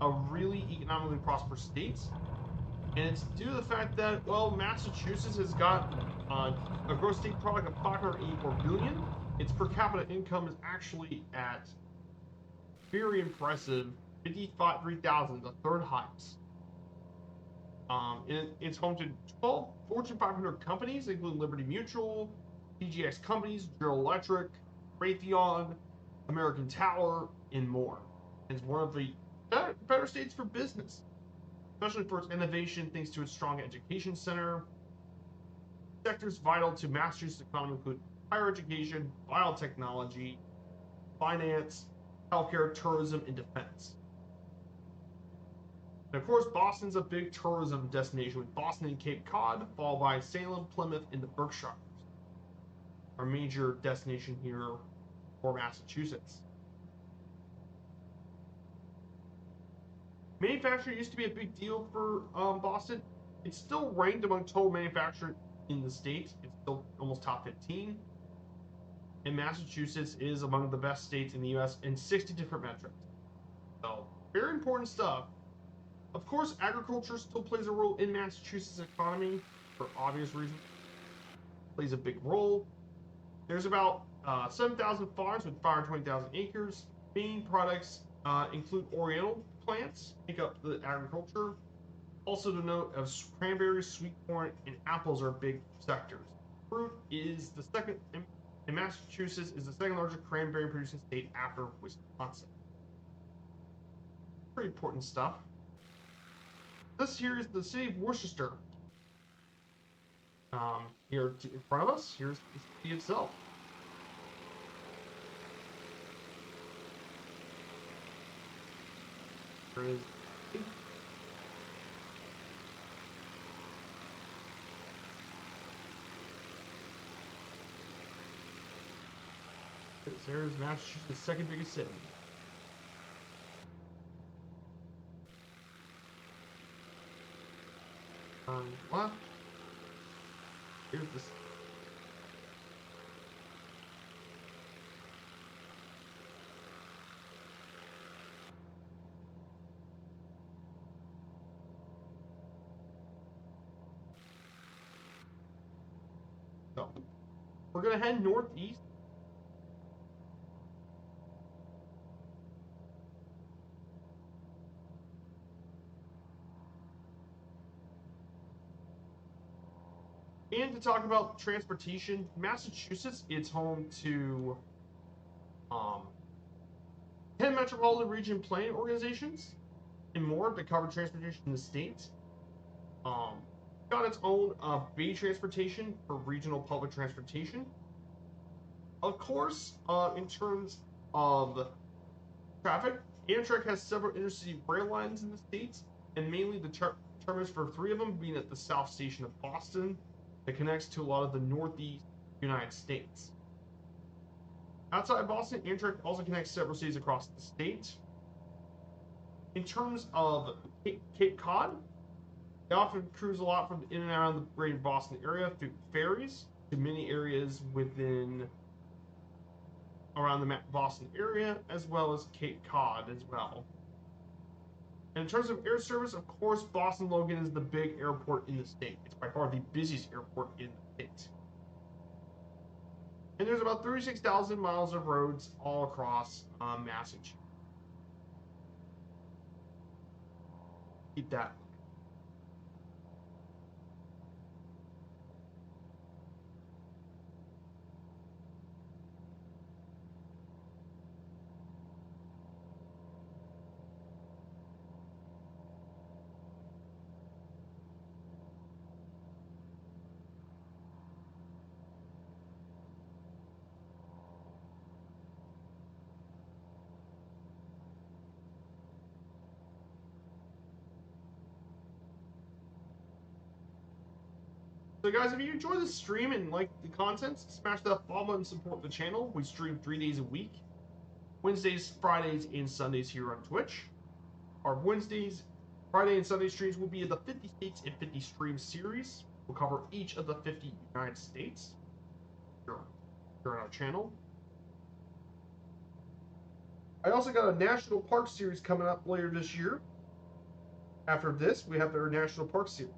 a really economically prosperous state. And it's due to the fact that, well, Massachusetts has got a gross state product of 584 billion. Its per capita income is actually at very impressive 53,000, the third highest. It's home to 12 Fortune 500 companies, including Liberty Mutual, PGX Companies, General Electric, Raytheon, American Tower, and more. It's one of the better states for business, especially for its innovation thanks to its strong education center. Sectors vital to Massachusetts' economy include higher education, biotechnology, finance, healthcare, tourism, and defense. And of course, Boston's a big tourism destination with Boston and Cape Cod, followed by Salem, Plymouth, and the Berkshires. Our major destination here for Massachusetts. Manufacturing used to be a big deal for Boston. It's still ranked among total manufacturing in the state. It's still almost top 15. And Massachusetts is among the best states in the U.S. in 60 different metrics. So, very important stuff. Of course, agriculture still plays a role in Massachusetts' economy for obvious reasons. It plays a big role. There's about 7,000 farms with 520,000 acres. Main products include oriental plants, make up the agriculture. Also to note, of cranberries, sweet corn, and apples are big sectors. Fruit is the second, and Massachusetts is the second largest cranberry producing state after Wisconsin. Pretty important stuff. This here is the city of Worcester. Here in front of us, here's the city itself. There is. There's Massachusetts' second biggest city. Left. Here's this. So, we're gonna head northeast. And to talk about transportation, Massachusetts, it's home to 10 metropolitan region planning organizations and more that cover transportation in the state. Got its own Bay Transportation for regional public transportation. Of course, in terms of traffic, Amtrak has several intercity rail lines in the state, and mainly the terminus for 3 of them being at the South Station of Boston that connects to a lot of the Northeast United States. Outside of Boston, Amtrak also connects several cities across the state. In terms of Cape Cod, they often cruise a lot from in and around the greater Boston area through ferries to many areas within around the Boston area, as well as Cape Cod as well. And in terms of air service, of course, Boston Logan is the big airport in the state. It's by far the busiest airport in the state. And there's about 36,000 miles of roads all across Massachusetts. Keep that. So guys, if you enjoy the stream and like the content, smash that follow button and support the channel. We stream 3 days a week. Wednesdays, Fridays, and Sundays here on Twitch. Our Wednesdays, Friday, and Sunday streams will be in the 50 States and 50 Streams series. We'll cover each of the 50 United States here on our channel. I also got a national park series coming up later this year. After this, we have their national park series.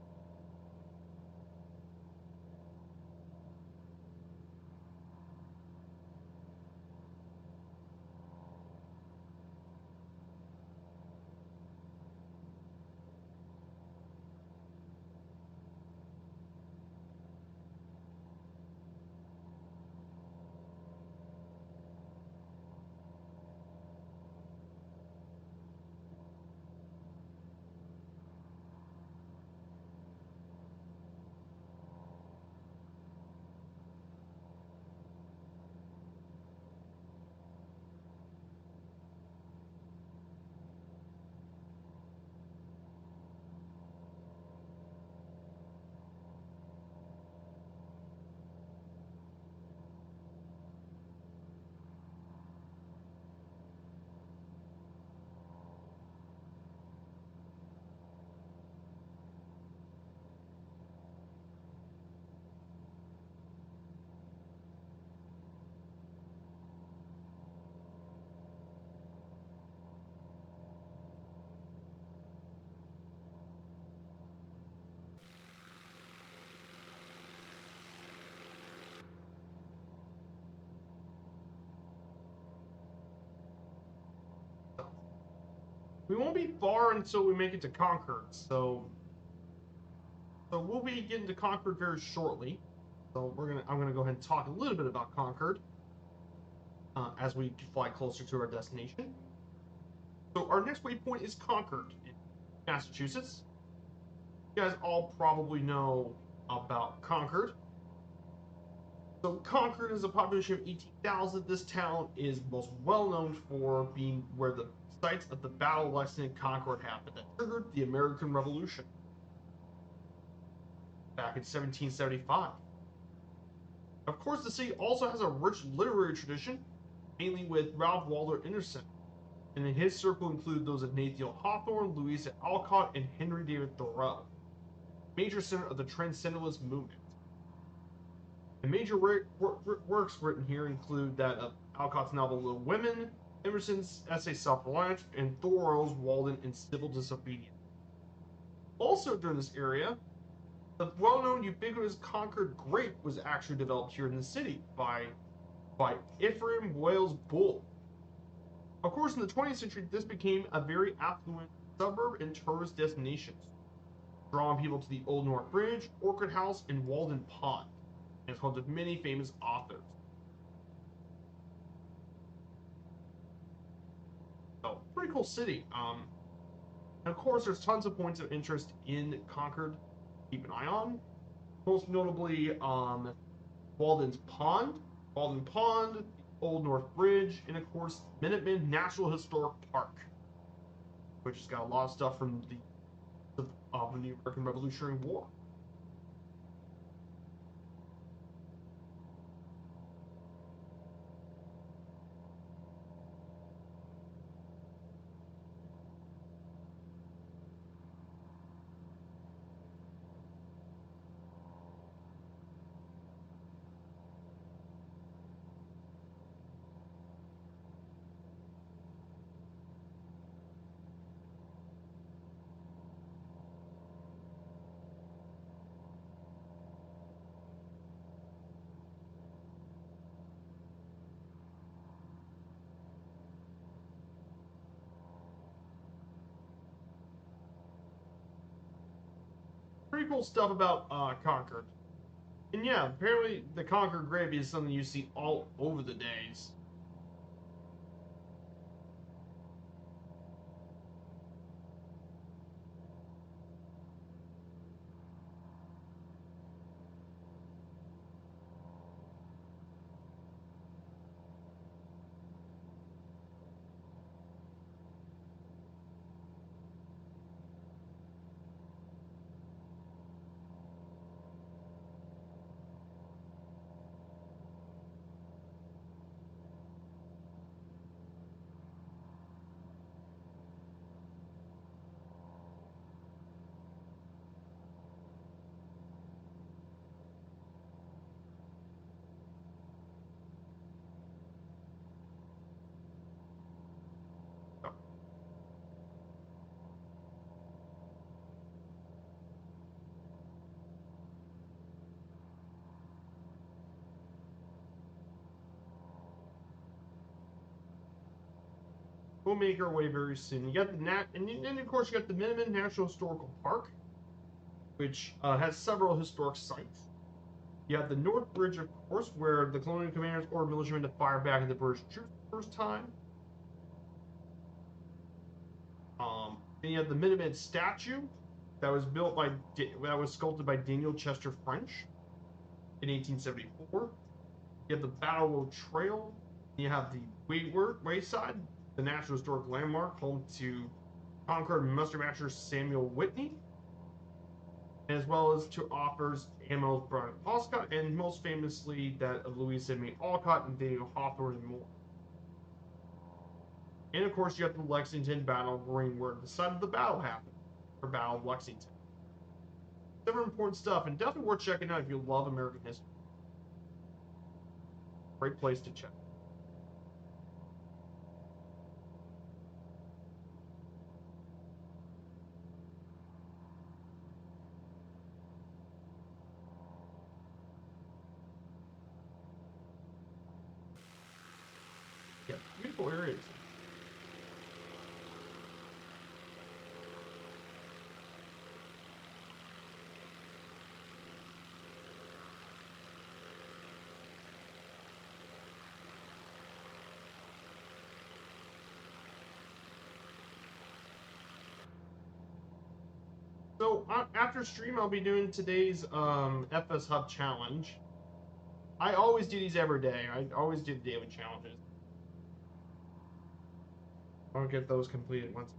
We won't be far until we make it to Concord, so we'll be getting to Concord very shortly. So I'm gonna go ahead and talk a little bit about Concord as we fly closer to our destination. So our next waypoint is Concord, in Massachusetts. You guys all probably know about Concord. So Concord is a population of 18,000. This town is most well known for being where the sites of the Battle of Lexington and Concord happened that triggered the American Revolution back in 1775. Of course, the city also has a rich literary tradition, mainly with Ralph Waldo Emerson, and in his circle include those of Nathaniel Hawthorne, Louisa Alcott, and Henry David Thoreau, major center of the Transcendentalist movement. And major works written here include that of Alcott's novel Little Women, Emerson's essay Self-Reliance, and Thoreau's Walden and Civil Disobedience. Also during this area, the well-known ubiquitous Concord grape was actually developed here in the city by Ephraim Wales Bull. Of course, in the 20th century, this became a very affluent suburb and tourist destination, drawing people to the Old North Bridge, Orchid House, and Walden Pond, and it's home to many famous authors. So, pretty cool city. And of course, there's tons of points of interest in Concord. Keep an eye on. Most notably, Walden's Pond, Walden Pond, Old North Bridge, and of course, Minuteman National Historic Park, which has got a lot of stuff from the American Revolutionary War. Pretty cool stuff about Concord. And yeah, apparently the Concord gravy is something you see all over the days. we'll make our way very soon. You got the and of course you got the Minuteman National Historical Park, which has several historic sites. You have the North Bridge, of course, where the colonial commanders ordered militiamen to fire back at the British troops the first time. Then you have the Minuteman statue that was sculpted by Daniel Chester French in 1874. You have the Battle Road Trail. You have the Wayside, the National Historic Landmark, home to Concord Muster Samuel Whitney, as well as to authors Emil Bryan Alcott, and most famously that of Louisa May Alcott and Daniel Hawthorne and more. And of course, you have the Lexington Battle Ring, where the site of the battle happened, or Battle of Lexington. Several important stuff, and definitely worth checking out if you love American history. Great place to check. Yeah, beautiful areas. So after stream, I'll be doing today's FS Hub challenge. I always do these every day. I always do the daily challenges. I'll get those completed once.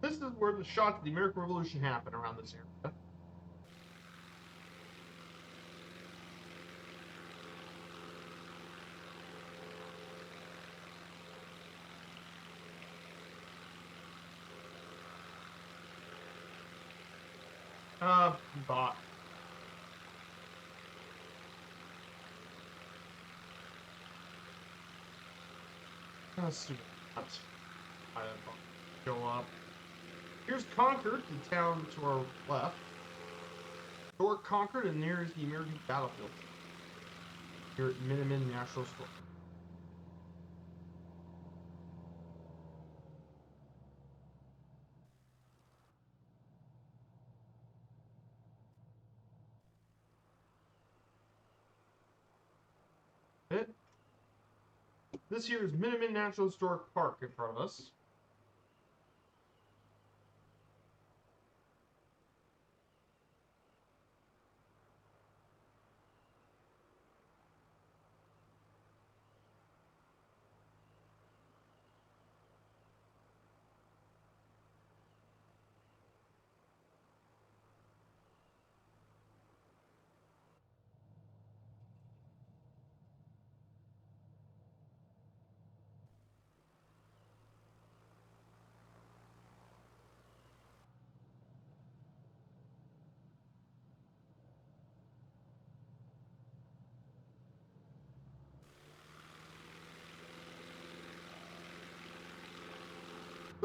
This is where the shots of the American Revolution happened around this area. Bot. Let's see what show up. Here's Concord, the town to our left. Historic Concord, and there's the American battlefield. Here at Minuteman National Store. This here is Minuteman National Historic Park in front of us.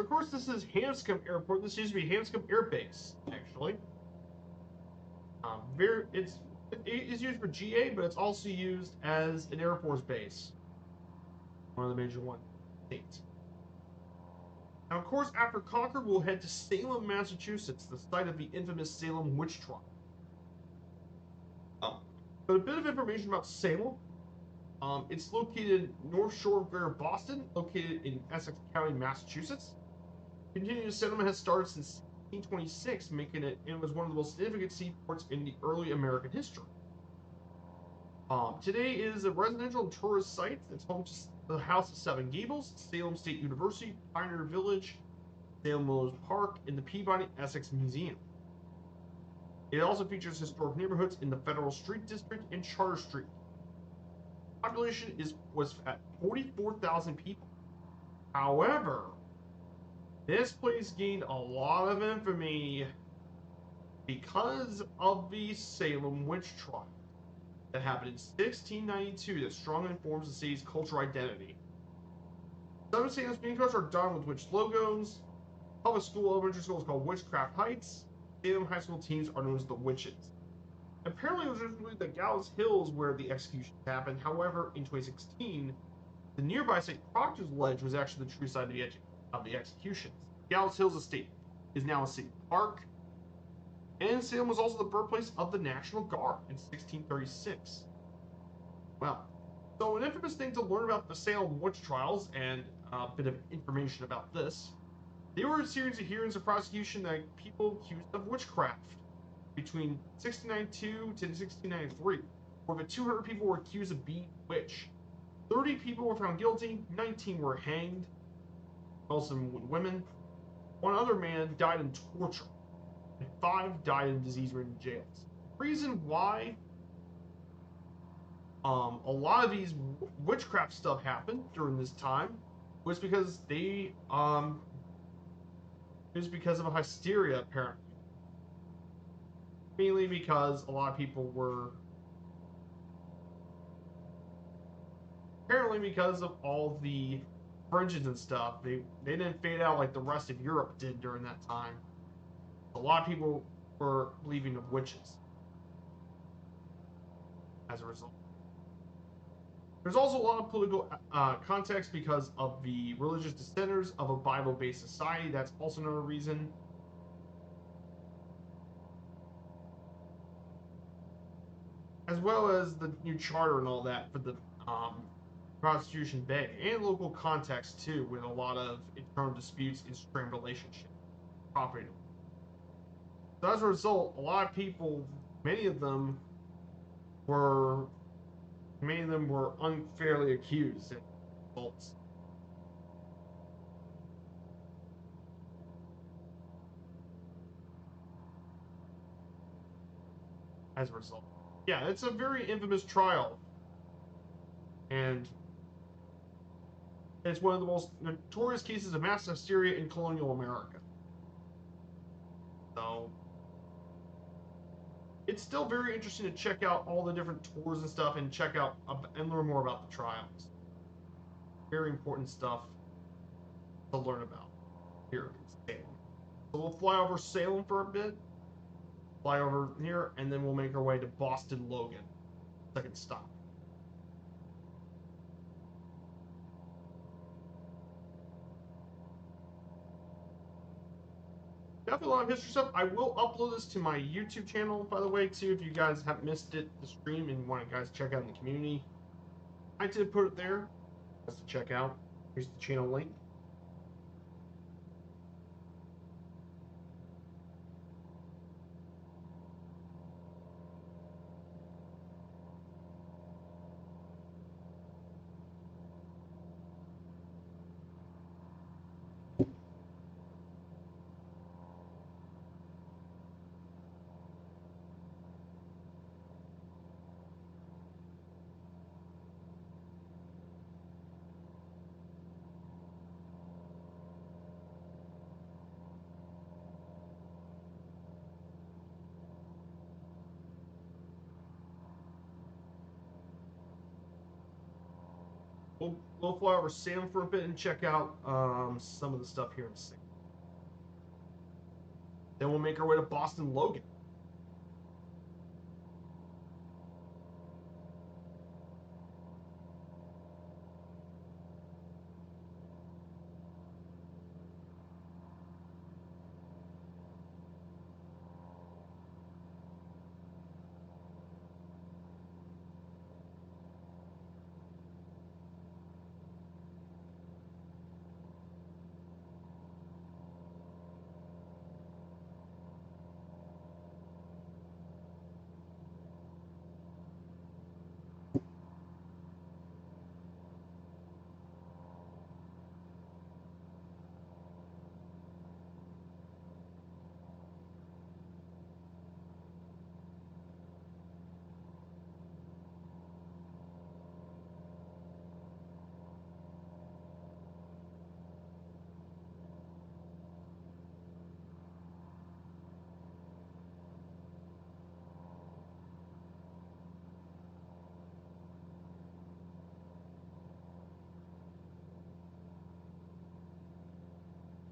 Of course, this is Hanscom Airport. This used to be Hanscom Air Base, actually. It's used for GA, but it's also used as an Air Force base. One of the major states. Now, of course, after Concord, we'll head to Salem, Massachusetts, the site of the infamous Salem witch trial. But a bit of information about Salem. It's located North Shore of Greater Boston, located in Essex County, Massachusetts. Continuous settlement has started since 1826, making it was one of the most significant seaports in the early American history. Today is a residential and tourist site. It's home to the House of Seven Gables, Salem State University, Pioneer Village, Salem Willows Park, and the Peabody Essex Museum. It also features historic neighborhoods in the Federal Street District and Charter Street. Population was at 44,000 people. However, this place gained a lot of infamy because of the Salem witch trial that happened in 1692 that strongly informs the city's cultural identity. Some of Salem's main are done with witch logos. Public school, elementary school is called Witchcraft Heights. Salem high school teams are known as the Witches. Apparently, it was originally the Gallows Hills where the executions happened. However, in 2016, the nearby St. Proctor's Ledge was actually the true site of the executions. Gallows Hills Estate is now a city park, and Salem was also the birthplace of the National Guard in 1636. Well, so an infamous thing to learn about the Salem witch trials, and a bit of information about this. They were a series of hearings of prosecution that people accused of witchcraft between 1692 to 1693. More than 200 people were accused of being witch. 30 people were found guilty, 19 were hanged, most of them women. One other man died in torture, and 5 died in disease-ridden jails. The reason why a lot of these witchcraft stuff happened during this time was because it was because of a hysteria, apparently. Mainly because a lot of people were, apparently because of all the fringes and stuff, they didn't fade out like the rest of Europe did during that time. A lot of people were believing of witches as a result. There's also a lot of political context because of the religious dissenters of a Bible-based society. That's also another reason. As well as the new charter and all that for the Constitution Bay, and local context too, with a lot of internal disputes and strained relationships. Property. So as a result, a lot of people, many of them were unfairly accused. Results. As a result. Yeah, it's a very infamous trial. And it's one of the most notorious cases of mass hysteria in colonial America. So it's still very interesting to check out all the different tours and stuff and check out and learn more about the trials. Very important stuff to learn about here in Salem. So we'll fly over Salem for a bit, fly over here, and then we'll make our way to Boston Logan. Second stop. Definitely a lot of history stuff. I will upload this to my YouTube channel, by the way, too, if you guys have missed it, the stream, and want to guys check out in the community. I did put it there just to check out. Here's the channel link. We'll fly over Salem for a bit and check out some of the stuff here in Salem. Then we'll make our way to Boston Logan.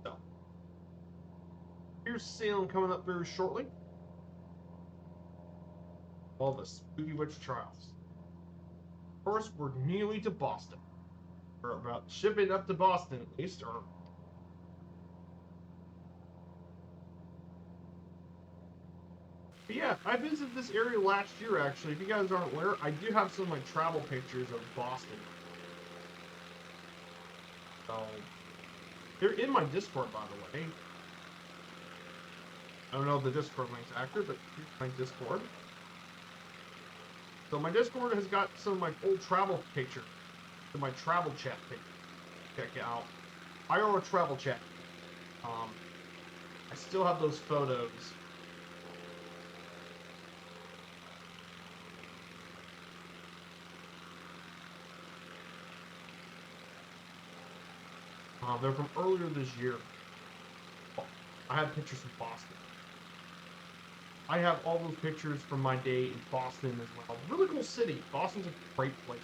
So here's Salem coming up very shortly. All the Spooky Witch trials. Of course, we're nearly to Boston. We're about shipping up to Boston at least, or but yeah, I visited this area last year actually. If you guys aren't aware, I do have some of my travel pictures of Boston. So they're in my Discord, by the way. I don't know if the Discord link's accurate, but here's my Discord. So my Discord has got some of my old travel pictures in my travel chat page. Check it out. IRL travel chat. I still have those photos. They're from earlier this year. I have pictures from Boston. I have all those pictures from my day in Boston as well. Really cool city. Boston's a great place.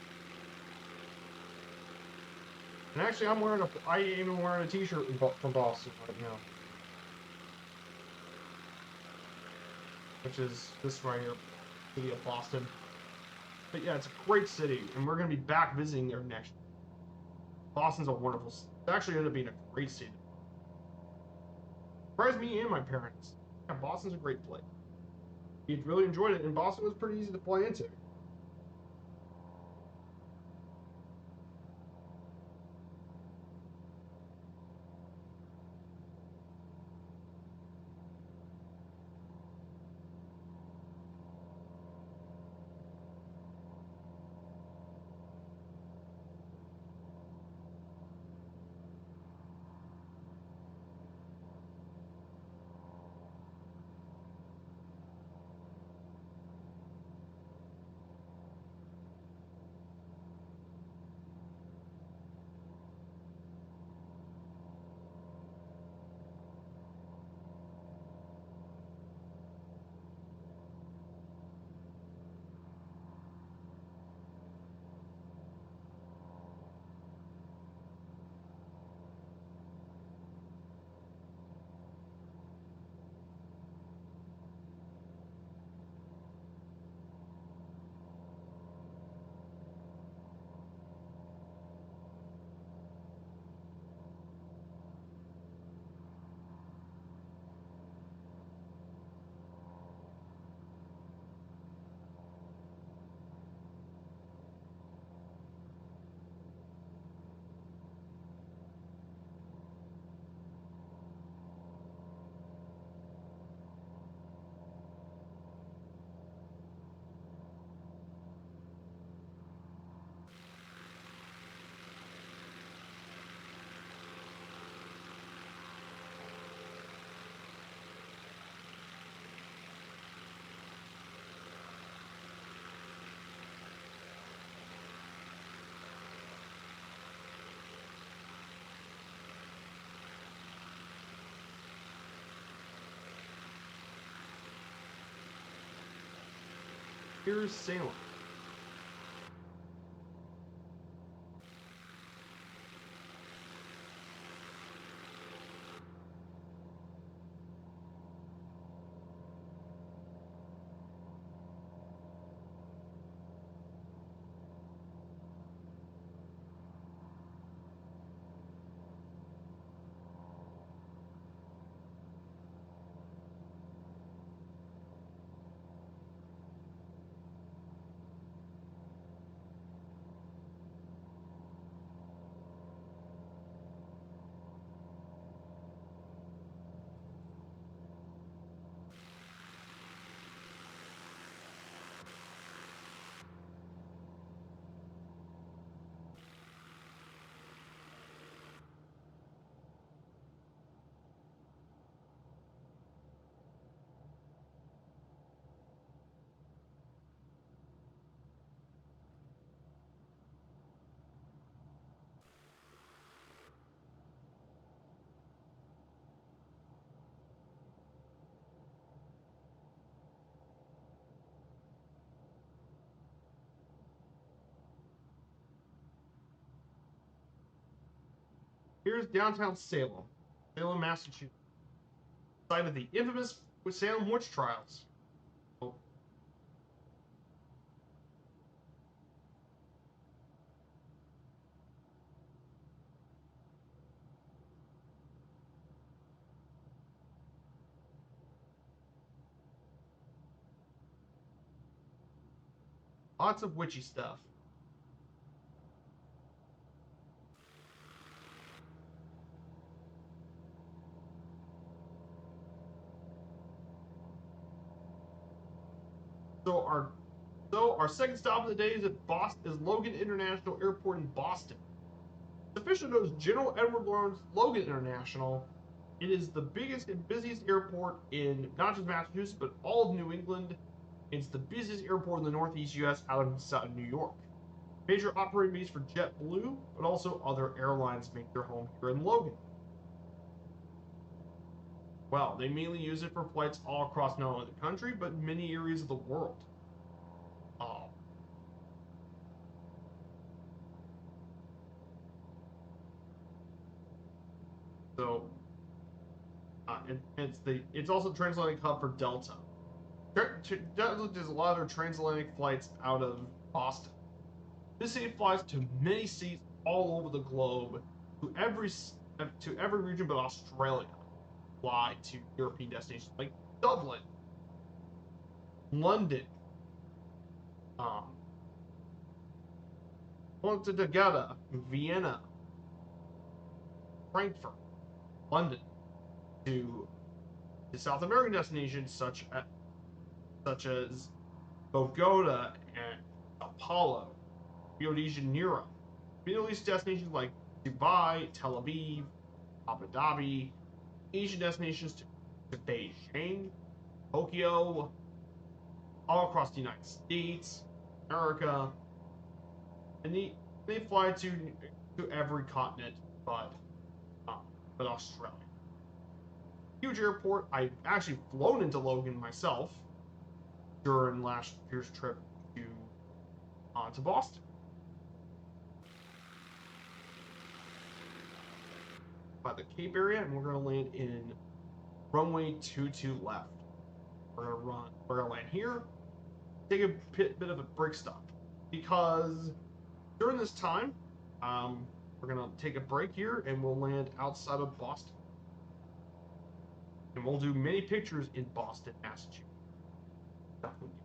And actually, I am even wearing a T-shirt from Boston right now, which is this right here, city of Boston. But yeah, it's a great city, and we're gonna be back visiting there next year. Boston's a wonderful city. It actually ended up being a great city. Surprised me and my parents. Yeah, Boston's a great place. We really enjoyed it, and Boston was pretty easy to fly into. Here's Salem. Here's downtown Salem, Salem, Massachusetts, site of the infamous Salem witch trials. Oh, lots of witchy stuff. So our second stop of the day is at Boston, is Logan International Airport in Boston. The official knows General Edward Lawrence Logan International. It is the biggest and busiest airport in not just Massachusetts but all of New England. It's the busiest airport in the Northeast U.S. out of New York. Major operating base for JetBlue, but also other airlines make their home here in Logan. Well, they mainly use it for flights all across not only the country, but many areas of the world. Uh, so it's also a transatlantic hub for Delta. Delta does a lot of transatlantic flights out of Boston. This city flies to many cities all over the globe, to every region but Australia. Fly to European destinations like Dublin, London, um, Punta Delgada, Vienna, Frankfurt, London, to South American destinations such as Bogota and Sao Paulo, Rio de Janeiro, Middle East destinations like Dubai, Tel Aviv, Abu Dhabi, Asian destinations to Beijing, Tokyo, all across the United States, America, and they fly to every continent but Australia. Huge airport. I've actually flown into Logan myself during last year's trip to Boston. By the Cape area, and we're going to land in runway 22 left. We're gonna land here, take a bit of a break stop, because during this time, we're gonna take a break here, and we'll land outside of Boston, and we'll do many pictures in Boston, Massachusetts. Definitely.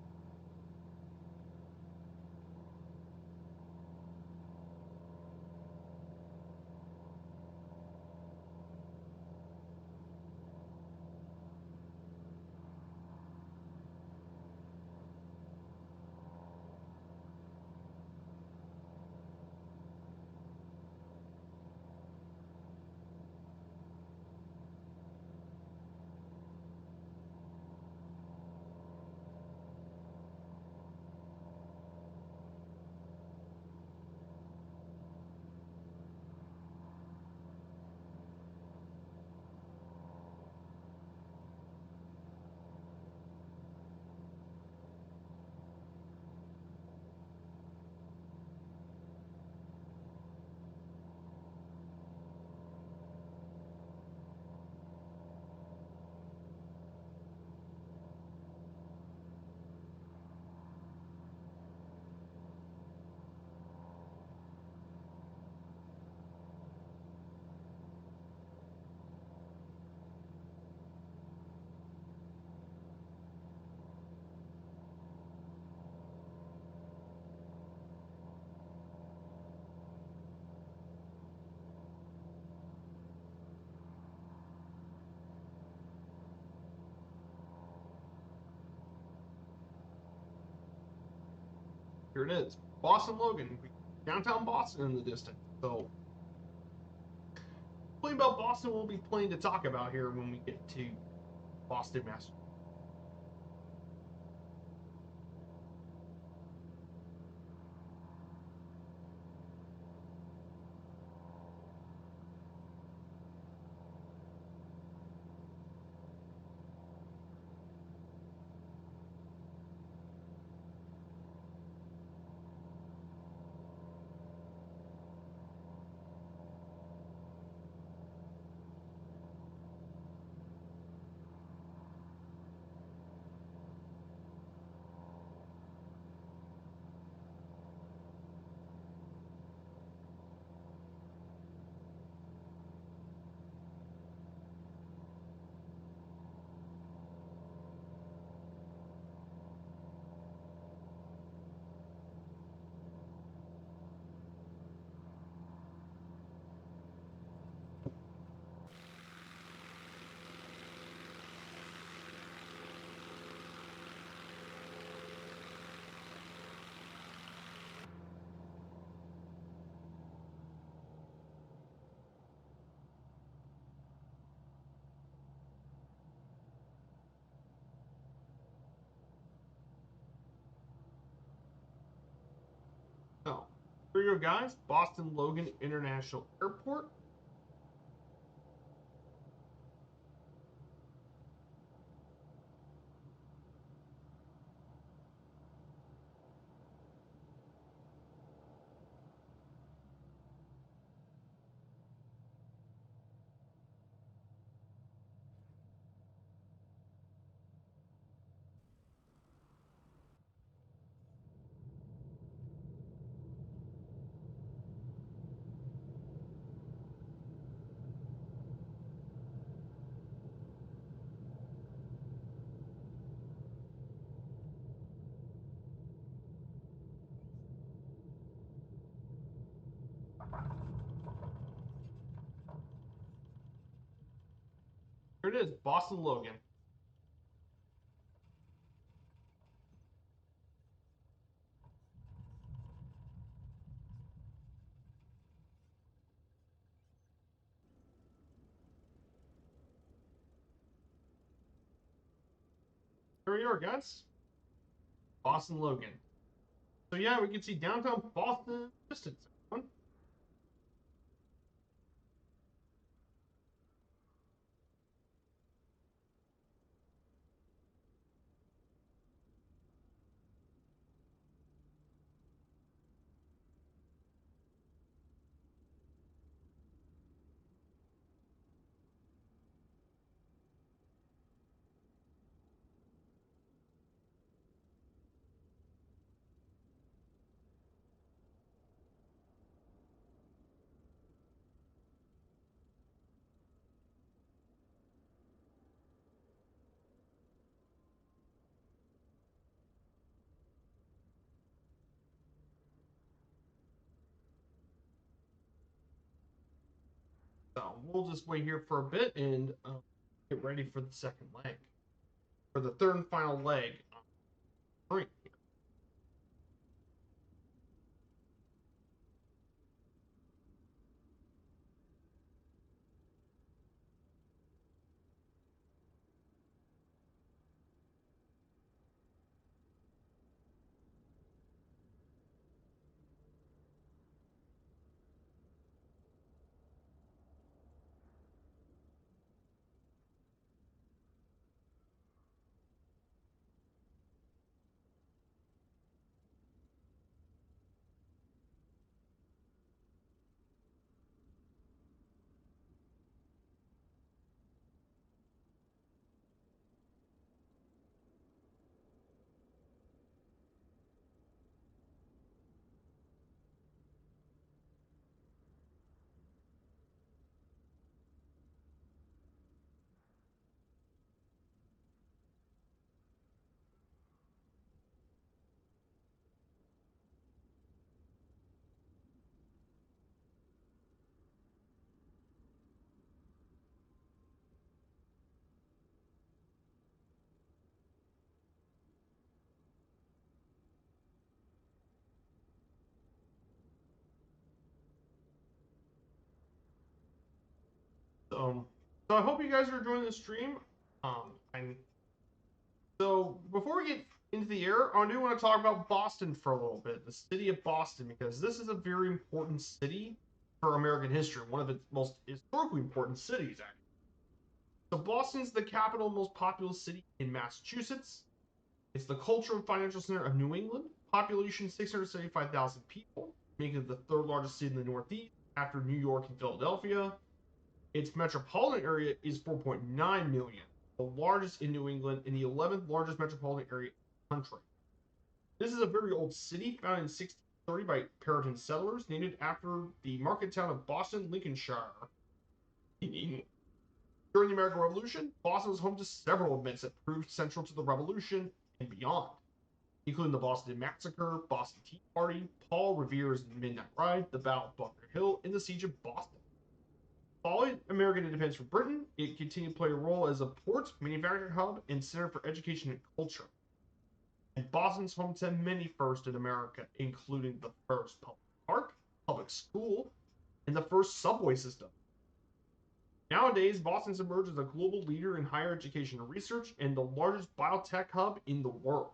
Here it is, Boston Logan, downtown Boston in the distance. So, plenty about Boston will be plenty to talk about here when we get to Boston, Massachusetts. Here you go, guys. Boston Logan International Airport. Here it is, Boston Logan. Here we are, guys. Boston Logan. So yeah, we can see downtown Boston distance. So we'll just wait here for a bit and get ready for the second leg, for the third and final leg. Three. So I hope you guys are enjoying the stream. And so before we get into the air, I do want to talk about Boston for a little bit, the city of Boston, because this is a very important city for American history, one of its most historically important cities, actually. So Boston's the capital and most populous city in Massachusetts. It's the cultural and financial center of New England. Population 675,000 people, making it the third largest city in the Northeast after New York and Philadelphia. Its metropolitan area is 4.9 million, the largest in New England and the 11th largest metropolitan area in the country. This is a very old city, founded in 1630 by Puritan settlers, named after the market town of Boston, Lincolnshire. During the American Revolution, Boston was home to several events that proved central to the Revolution and beyond, including the Boston Massacre, Boston Tea Party, Paul Revere's Midnight Ride, the Battle of Bunker Hill, and the Siege of Boston. Following American independence from Britain, it continued to play a role as a port, manufacturing hub, and center for education and culture. And Boston's home to many firsts in America, including the first public park, public school, and the first subway system. Nowadays, Boston's emerged as a global leader in higher education and research and the largest biotech hub in the world.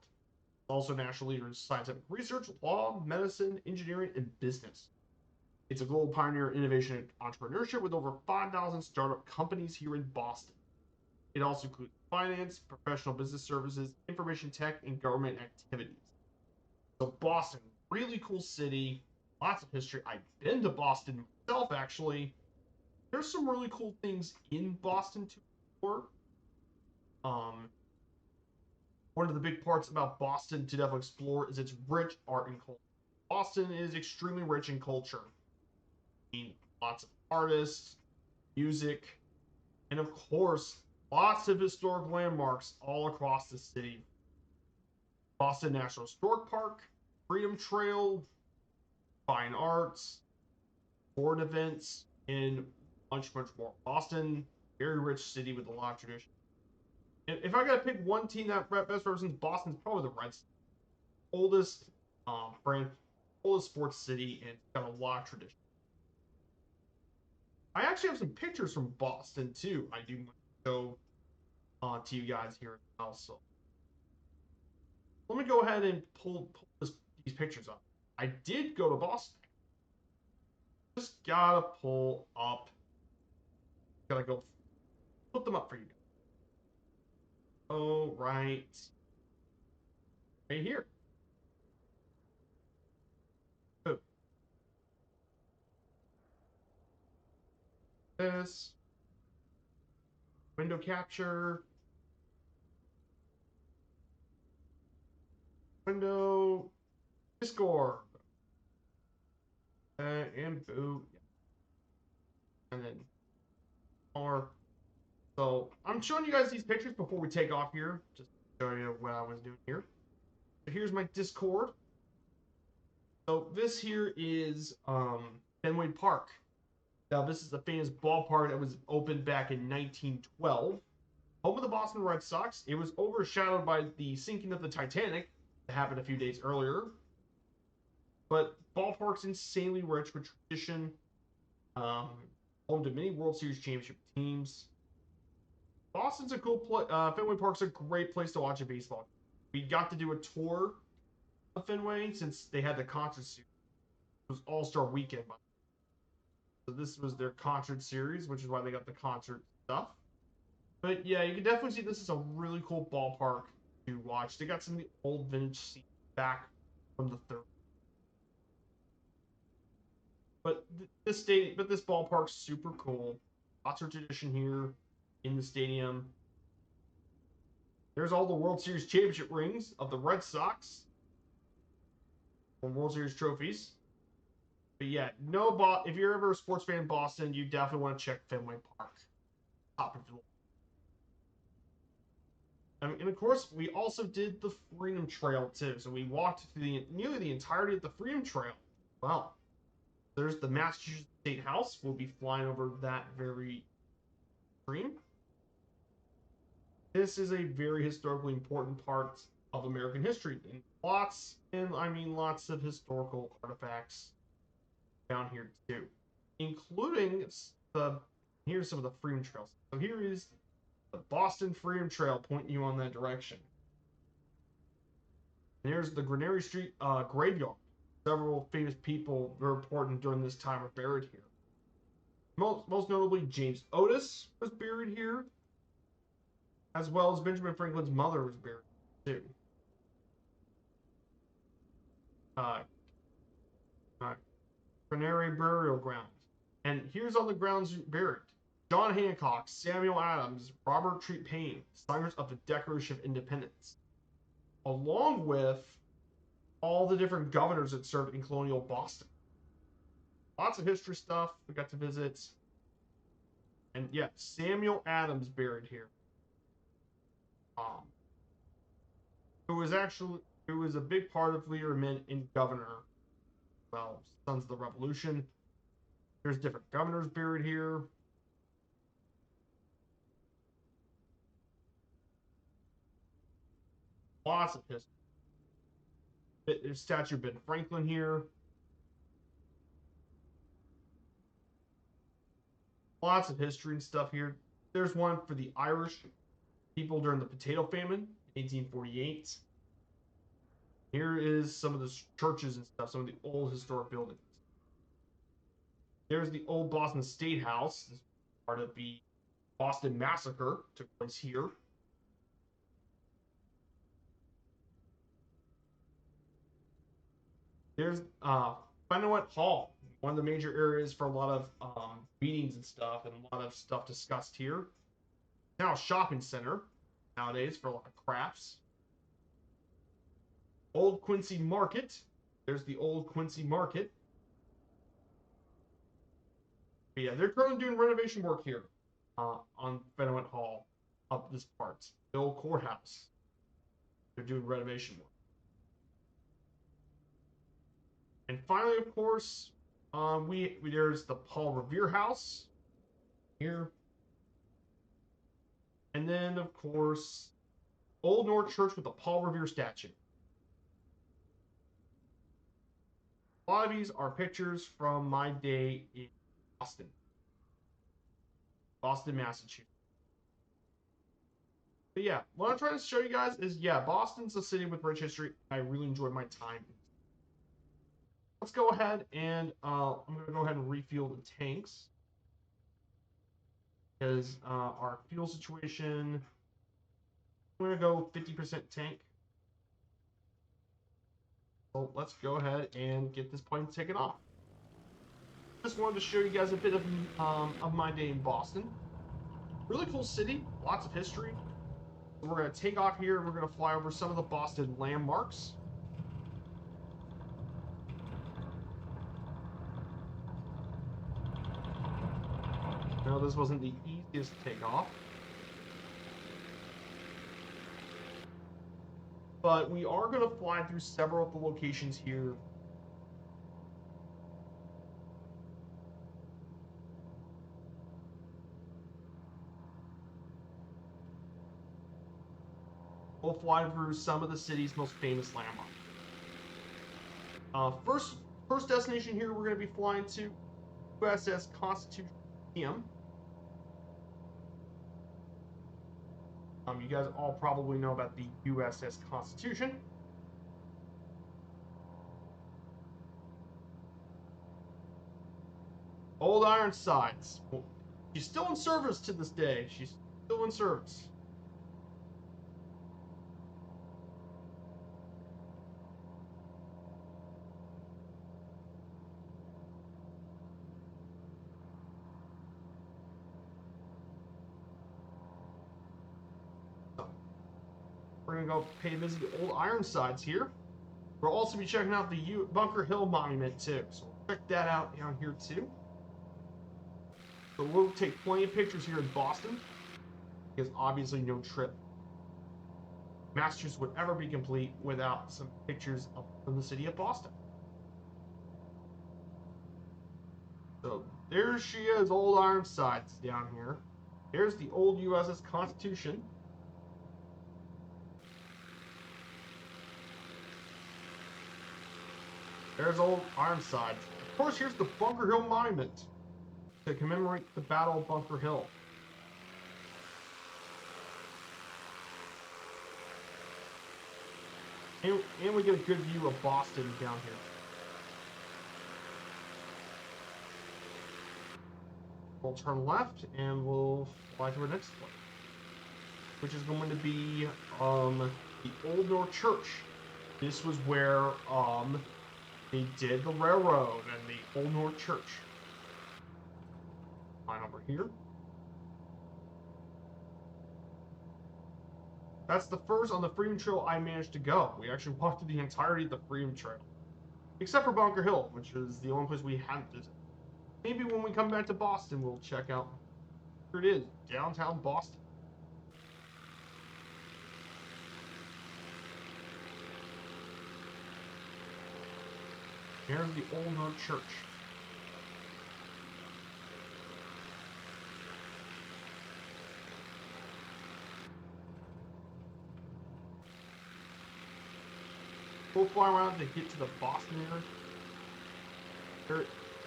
Also a national leader in scientific research, law, medicine, engineering, and business. It's a global pioneer in innovation and entrepreneurship with over 5,000 startup companies here in Boston. It also includes finance, professional business services, information tech, and government activities. So Boston, really cool city, lots of history. I've been to Boston myself, actually. There's some really cool things in Boston to explore. Um, One of the big parts about Boston to definitely explore is its rich art and culture. Boston is extremely rich in culture. I mean, lots of artists, music, and of course, lots of historic landmarks all across the city. Boston National Historic Park, Freedom Trail, fine arts, sport events, and much, much more. Boston, very rich city with a lot of tradition. And if I gotta pick one team that best represents Boston, it's probably the Reds. Oldest brand, oldest sports city, and it's got a lot of tradition. I actually have some pictures from Boston too. I do show to you guys here as well. So let me go ahead and pull these pictures up. I did go to Boston. Just gotta pull up. Gotta go put them up for you guys. Oh, right here. Oh, this window capture, window Discord, and boot, and then more. So I'm showing you guys these pictures before we take off here, just to show you what I was doing here. So here's my Discord. So this here is Fenway Park. Now this is the famous ballpark that was opened back in 1912. Home of the Boston Red Sox. It was overshadowed by the sinking of the Titanic that happened a few days earlier. But ballpark's insanely rich with tradition. Home to many World Series championship teams. Boston's a cool place. Fenway Park's a great place to watch a baseball. We got to do a tour of Fenway since they had the concert series. It was All-Star Weekend. So this was their concert series, which is why they got the concert stuff. But yeah, you can definitely see this is a really cool ballpark to watch. They got some of the old vintage seats back from the 30s. But this ballpark's super cool. Lots of tradition here in the stadium. There's all the World Series championship rings of the Red Sox and World Series trophies. But yeah, if you're ever a sports fan in Boston, you definitely want to check Fenway Park. Top of the and of course, we also did the Freedom Trail too. So we walked through nearly the entirety of the Freedom Trail. Wow. There's the Massachusetts State House. We'll be flying over that very stream. This is a very historically important part of American history. And lots of historical artifacts down here too, including here's some of the Freedom Trails. So here is the Boston Freedom Trail pointing you on that direction. And there's the Granary Street graveyard. Several famous people were important during this time are buried here. Most notably, James Otis was buried here, as well as Benjamin Franklin's mother was buried too. Granary Burial Ground. And here's on the grounds buried John Hancock, Samuel Adams, Robert Treat Paine, signers of the Declaration of Independence, along with all the different governors that served in colonial Boston. Lots of history stuff we got to visit. And yeah, Samuel Adams buried here. Who was a big part of leader and governor. Well, Sons of the Revolution. There's different governors buried here. Lots of history. There's statue of Ben Franklin here. Lots of history and stuff here. There's one for the Irish people during the potato famine, 1848. Here is some of the churches and stuff, some of the old historic buildings. There's the old Boston State House. This is part of the Boston Massacre, took place here. There's Fenwick Hall, one of the major areas for a lot of meetings and stuff, and a lot of stuff discussed here. Now a shopping center nowadays for a lot of crafts. Old Quincy Market. There's the old Quincy Market. But yeah, they're currently doing renovation work here on Fenwick Hall up this part. The old courthouse. They're doing renovation work. And finally, of course, there's the Paul Revere House here. And then, of course, Old North Church with the Paul Revere statue. A lot of these are pictures from my day in Boston, Massachusetts. But yeah, what I'm trying to show you guys is, yeah, Boston's a city with rich history. I really enjoyed my time. Let's go ahead and I'm going to go ahead and refuel the tanks. Because our fuel situation, I'm going to go 50% tank. So let's go ahead and get this plane taken off. Just wanted to show you guys a bit of my day in Boston. Really cool city, lots of history. So we're going to take off here and we're going to fly over some of the Boston landmarks. No, this wasn't the easiest takeoff. But we are going to fly through several of the locations here. We'll fly through some of the city's most famous landmarks. First destination here, we're going to be flying to USS Constitution Museum. You guys all probably know about the USS Constitution. Old Ironsides. Well, she's still in service to this day. She's still in service. We're going to go pay a visit to Old Ironsides here. We'll also be checking out the Bunker Hill Monument too. So we'll check that out down here too. So we'll take plenty of pictures here in Boston. Because obviously no trip Massachusetts would ever be complete without some pictures from the city of Boston. So there she is, Old Ironsides down here. Here's the old USS Constitution. There's Old Ironsides. Of course, here's the Bunker Hill Monument to commemorate the Battle of Bunker Hill. And we get a good view of Boston down here. We'll turn left and we'll fly to our next one, which is going to be the Old North Church. This was where they did the railroad and the Old North Church. Flying over here. That's the first on the Freedom Trail I managed to go. We actually walked through the entirety of the Freedom Trail. Except for Bunker Hill, which is the only place we hadn't visited. Maybe when we come back to Boston, we'll check out. Here it is, downtown Boston. Here's the Old North Church. We'll fly around to get to the Boston area.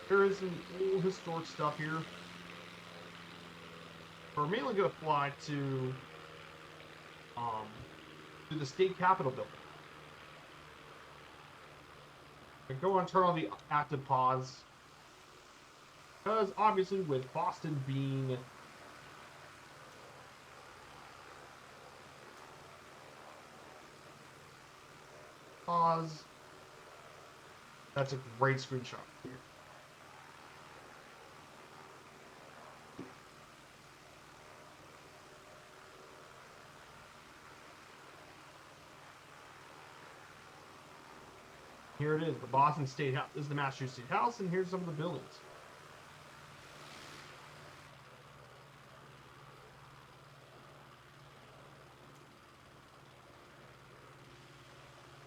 There is some old historic stuff here. We're mainly going to fly to the state capitol building. I go and turn on the active pause. Because obviously with Boston being pause, that's a great screenshot here. Here it is, the Boston State House. This is the Massachusetts State House, and here's some of the buildings.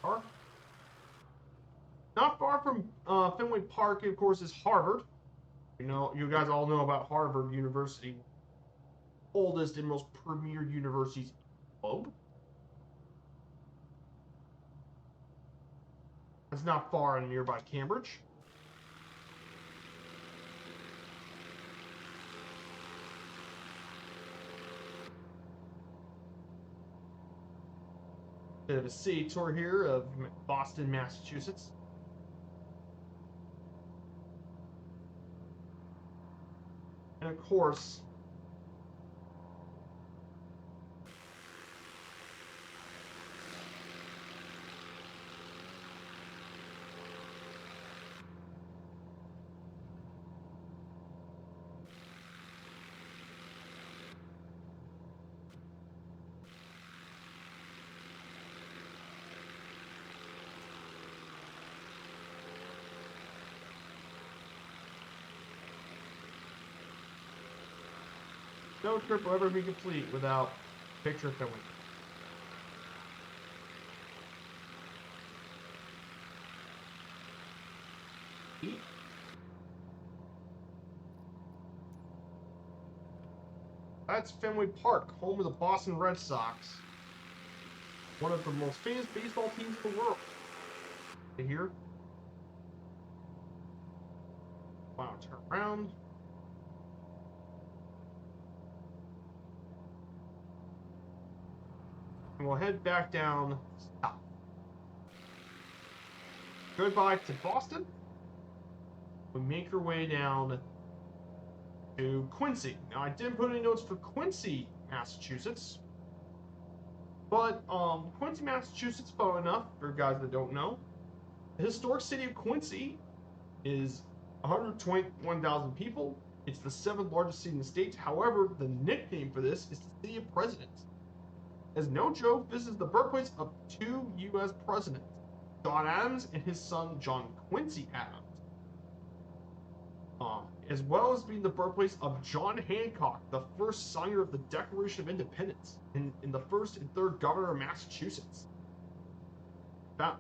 Park. Not far from Fenway Park, of course, is Harvard. You know, you guys all know about Harvard University, oldest and most premier universities in the globe. It's not far in nearby Cambridge. Bit of a city tour here of Boston, Massachusetts. And of course, no trip will ever be complete without a picture of Fenway. That's Fenway Park, home of the Boston Red Sox. One of the most famous baseball teams in the world. Here. Wow, turn around. And we'll head back down south. Goodbye to Boston. We make our way down to Quincy. Now, I didn't put any notes for Quincy, Massachusetts. But Quincy, Massachusetts, fun enough, for guys that don't know, the historic city of Quincy is 121,000 people. It's the 7th largest city in the state. However, the nickname for this is the City of Presidents. As no joke, this is the birthplace of 2 U.S. presidents, John Adams and his son John Quincy Adams. As well as being the birthplace of John Hancock, the first signer of the Declaration of Independence, and the first and third governor of Massachusetts.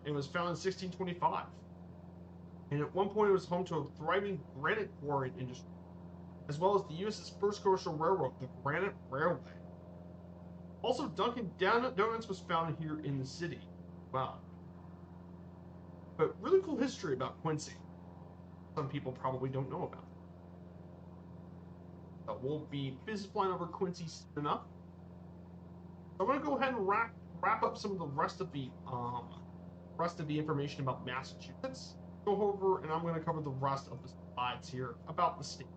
It was founded in 1625. And at one point it was home to a thriving granite quarry industry, as well as the U.S.'s first commercial railroad, the Granite Railway. Also, Dunkin' Donuts was founded here in the city. Wow. But really cool history about Quincy. Some people probably don't know about it. But we'll be business flying over Quincy soon enough. So I'm going to go ahead and wrap up some of the rest of the information about Massachusetts. Go over, and I'm going to cover the rest of the slides here about the state.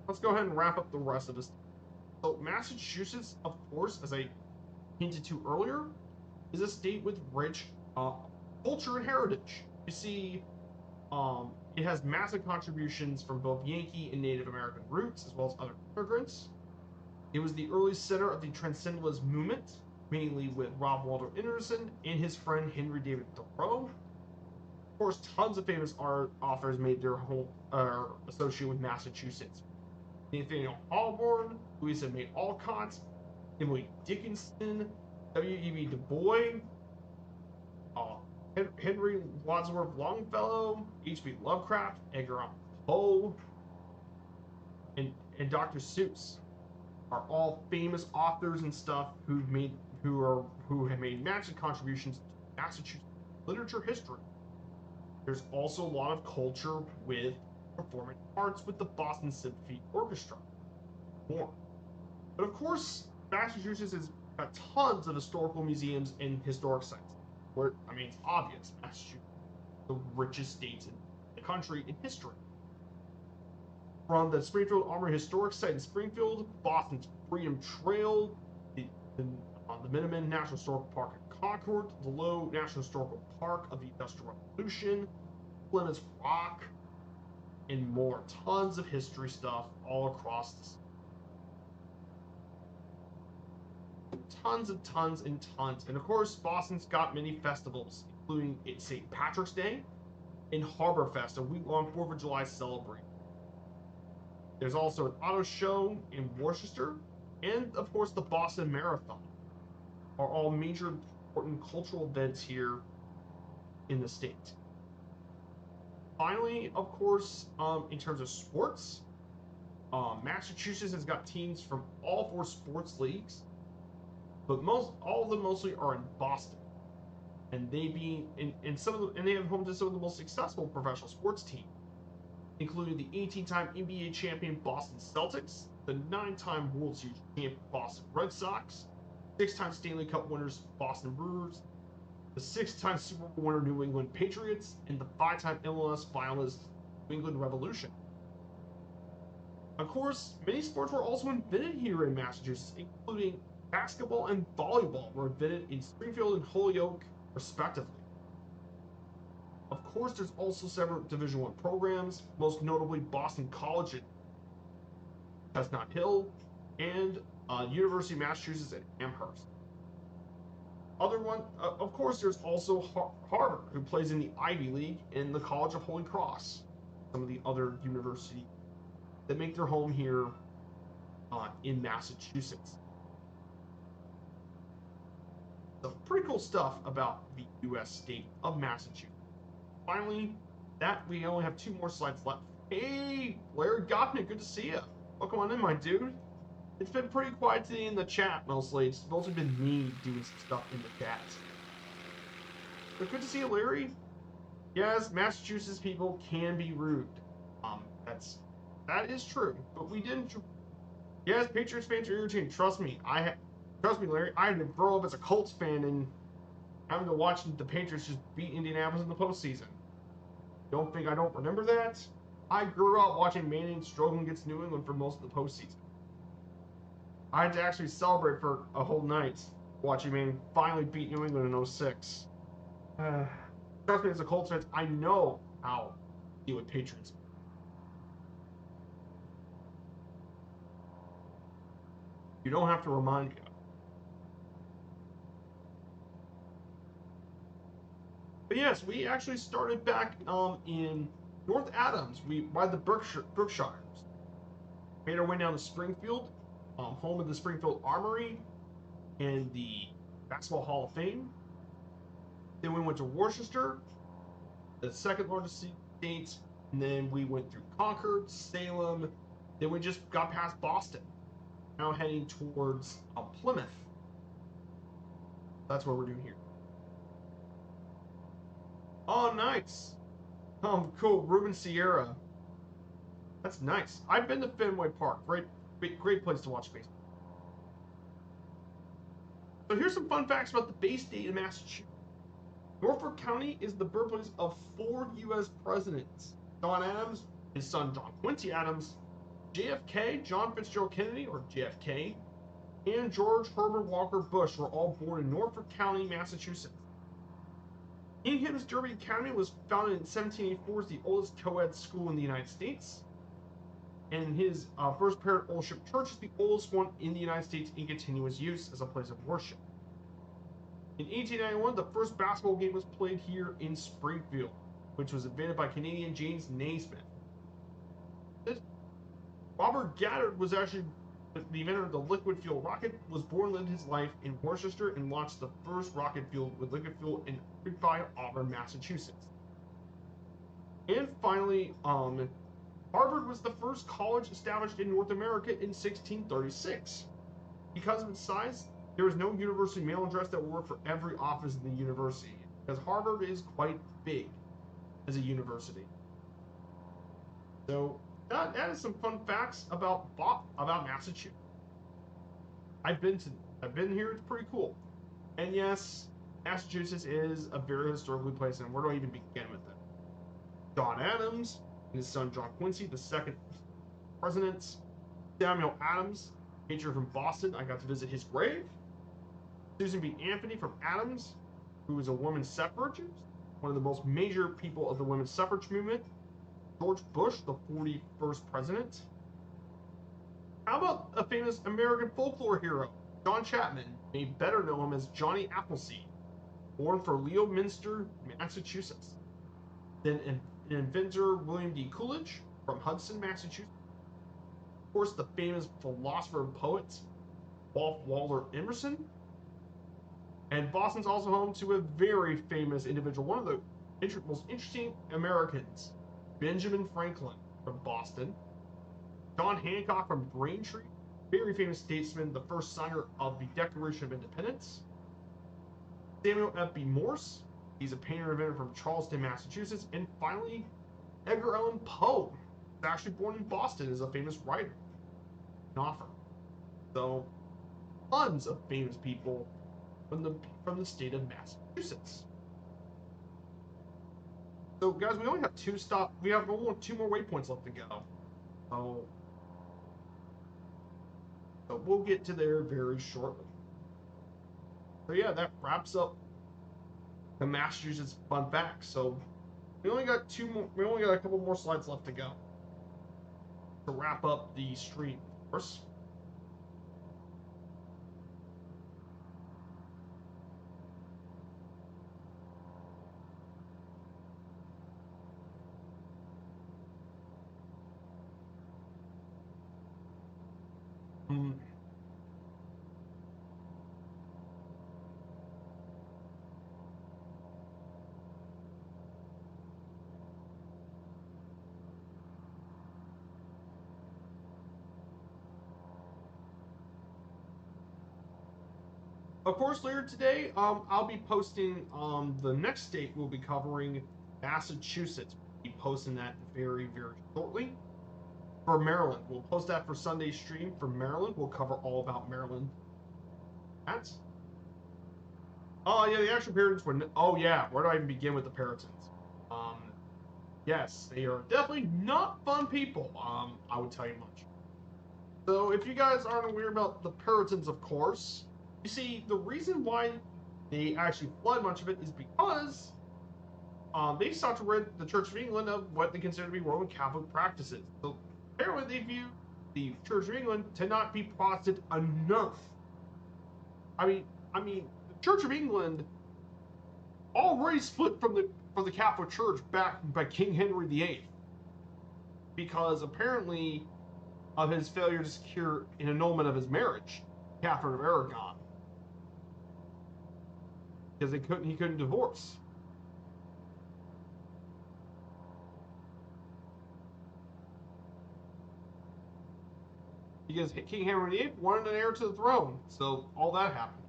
Let's go ahead and wrap up the rest of this. So Massachusetts, of course, as I hinted to earlier, is a state with rich culture and heritage. You see, it has massive contributions from both Yankee and Native American roots, as well as other immigrants. It was the early center of the Transcendentalism movement, mainly with Ralph Waldo Emerson and his friend Henry David Thoreau. Of course, tons of famous authors made their home associated with Massachusetts. Nathaniel Hawthorne, Louisa May Alcott, Emily Dickinson, W.E.B. Du Bois, Henry Wadsworth Longfellow, H.P. Lovecraft, Edgar Allan Poe, and Dr. Seuss are all famous authors and stuff who have made massive contributions to Massachusetts literature history. There's also a lot of culture with performing arts with the Boston Symphony Orchestra. More. But of course, Massachusetts has got tons of historical museums and historic sites. Where, I mean, it's obvious, Massachusetts is the richest states in the country in history. From the Springfield Armory Historic Site in Springfield, Boston's Freedom Trail, the Minuteman National Historical Park in Concord, the Low National Historical Park of the Industrial Revolution, Plymouth Rock, and more. Tons of history stuff all across this. Tons and tons and tons. And of course, Boston's got many festivals, including St. Patrick's Day and Harbor Fest, a week-long 4th of July celebration. There's also an auto show in Worcester, and of course the Boston Marathon are all major important cultural events here in the state. Finally, of course, in terms of sports, Massachusetts has got teams from all 4 sports leagues, but all of them mostly are in Boston, and they have home to some of the most successful professional sports teams, including the 18-time NBA champion Boston Celtics, the 9-time World Series champion Boston Red Sox, 6-time Stanley Cup winners Boston Brewers, the 6-time Super Bowl winner New England Patriots, and the 5-time MLS finalist New England Revolution. Of course, many sports were also invented here in Massachusetts, including basketball and volleyball were invented in Springfield and Holyoke, respectively. Of course, there's also several Division I programs, most notably Boston College at Chestnut Hill and University of Massachusetts at Amherst. Of course, there's also Harvard, who plays in the Ivy League, and the College of Holy Cross, some of the other universities that make their home here in Massachusetts. So pretty cool stuff about the U.S. state of Massachusetts. Finally, we only have 2 more slides left. Hey, Larry Goffman, good to see you. Welcome on in, my dude. It's been pretty quiet today in the chat, mostly. It's mostly been me doing some stuff in the chat. But good to see you, Larry. Yes, Massachusetts people can be rude. That is true. But we didn't. Yes, Patriots fans are irritating. Trust me, Larry. I had to grow up as a Colts fan and having to watch the Patriots just beat Indianapolis in the postseason. Don't think I don't remember that? I grew up watching Manning struggling against New England for most of the postseason. I had to actually celebrate for a whole night watching Manning finally beat New England in 2006. Trust me, as a Colts fan, I know how to deal with Patriots. You don't have to remind me. But yes, we actually started back in North Adams. By the Berkshires. Made our way down to Springfield, home of the Springfield Armory and the Basketball Hall of Fame. Then we went to Worcester, the 2nd largest state, and then we went through Concord, Salem, then we just got past Boston. Now heading towards Plymouth. That's what we're doing here. Oh, nice. Cool. Ruben Sierra. That's nice. I've been to Fenway Park. Great place to watch baseball. So here's some fun facts about the Bay State of Massachusetts. Norfolk County is the birthplace of 4 U.S. presidents. John Adams, his son John Quincy Adams, JFK, John Fitzgerald Kennedy, or JFK, and George Herbert Walker Bush were all born in Norfolk County, Massachusetts. Ingham's Derby Academy was founded in 1784 as the oldest co-ed school in the United States. And his First Parish Fellowship Church is the oldest one in the United States in continuous use as a place of worship. In 1891, the first basketball game was played here in Springfield, which was invented by Canadian James Naismith. Robert Goddard was actually the inventor of the liquid fuel rocket, was born and lived his life in Worcester and launched the first rocket fuel with liquid fuel in Creekby, Auburn, Massachusetts. And finally, Harvard was the first college established in North America in 1636. Because of its size, there is no university mail address that will work for every office in the university, because Harvard is quite big as a university. So that is some fun facts about Massachusetts. I've been to I've been here. It's pretty cool. And yes, Massachusetts is a very historically place, and where do I even begin with it? John Adams and his son John Quincy, the second president. Samuel Adams, patriot from Boston. I got to visit his grave. Susan B. Anthony from Adams, who was a women's suffragist, one of the most major people of the women's suffrage movement. George Bush, the 41st president. How about a famous American folklore hero, John Chapman, may better know him as Johnny Appleseed, born for Leominster, Massachusetts. Then an inventor, William D. Coolidge, from Hudson, Massachusetts. Of course, the famous philosopher and poet, Ralph Waldo Emerson. And Boston's also home to a very famous individual, one of the most interesting Americans, Benjamin Franklin from Boston. John Hancock from Braintree, very famous statesman, the first signer of the Declaration of Independence. Samuel F.B. Morse, he's a painter and inventor from Charlestown, Massachusetts. And finally, Edgar Allan Poe, who's actually born in Boston, is a famous writer, an author. So, tons of famous people from the state of Massachusetts. So, guys, we only have we have only 2 more waypoints left to go. So we'll get to there very shortly. So yeah, that wraps up the Massachusetts fun facts. So we only got a couple more slides left to go to wrap up the stream, of course. Of course, later today, I'll be posting the next state we'll be covering, Massachusetts. We'll be posting that very, very shortly. For Maryland, we'll post that for Sunday's stream. For Maryland, we'll cover all about Maryland. That's. Oh yeah, the actual Puritans were. Oh yeah, where do I even begin with the Puritans? Yes, they are definitely not fun people. I would tell you much. So if you guys aren't aware about the Puritans, of course, you see the reason why they actually fled much of it is because they sought to rid the Church of England of what they consider to be Roman Catholic practices. So apparently they view the Church of England to not be Protestant enough. I mean, the Church of England already split from the Catholic Church back by King Henry VIII, because apparently of his failure to secure an annulment of his marriage, Catherine of Aragon, because he couldn't divorce. Because King Henry VIII wanted an heir to the throne, so all that happened.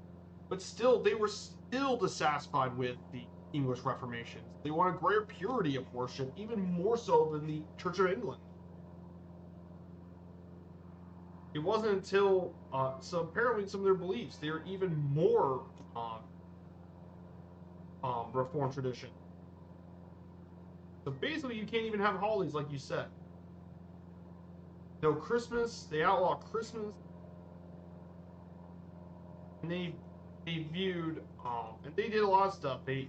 But still, they were still dissatisfied with the English Reformation. They wanted greater purity of worship, even more so than the Church of England. It wasn't until so apparently some of their beliefs, they are even more Reformed tradition. So basically, you can't even have holidays like you said. No Christmas. They outlaw Christmas, and they viewed and they did a lot of stuff. They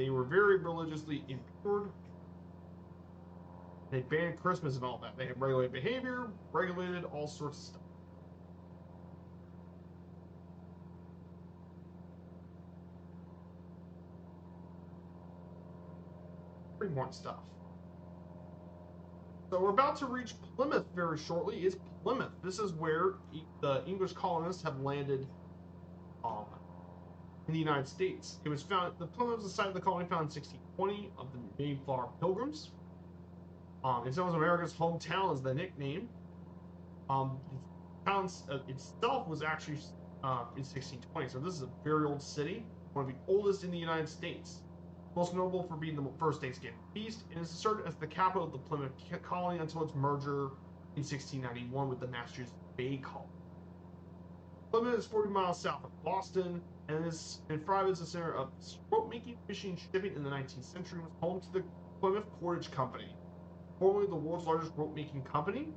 were very religiously impure. They banned Christmas and all that. They had regulated behavior, regulated all sorts of stuff. Pretty more stuff. So we're about to reach Plymouth very shortly. Is Plymouth? This is where the English colonists have landed in the United States. It was found. The Plymouth was the site of the colony found in 1620 of the Mayflower Pilgrims. It's known as America's hometown as the nickname. The town itself was actually in 1620, so this is a very old city, one of the oldest in the United States. Most notable for being the first Thanksgiving feast, and is served as the capital of the Plymouth colony until its merger in 1691 with the Massachusetts Bay Colony. Plymouth is 40 miles south of Boston, and Fryeburg is the center of rope making, fishing, shipping in the 19th century. It was home to the Plymouth Cordage Company, formerly the world's largest rope making company.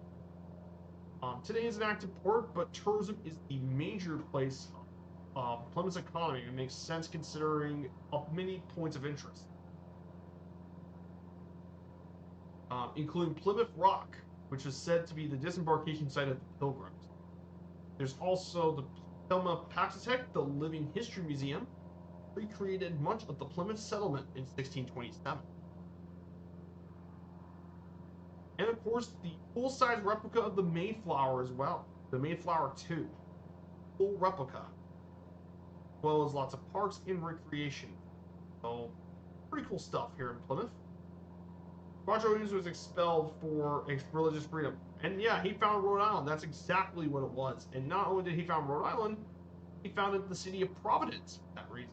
Today is an active port, but tourism is the major place of Plymouth's economy. It makes sense considering many points of interest, including Plymouth Rock, which is said to be the disembarkation site of the Pilgrims. There's also the Paxatech, the Living History Museum, recreated much of the Plymouth settlement in 1627. And of course, the full-size replica of the Mayflower as well, the Mayflower 2, full replica, as well as lots of parks and recreation. So, pretty cool stuff here in Plymouth. Roger Williams was expelled for religious freedom. And yeah, he founded Rhode Island. That's exactly what it was. And not only did he found Rhode Island, he founded the city of Providence for that reason.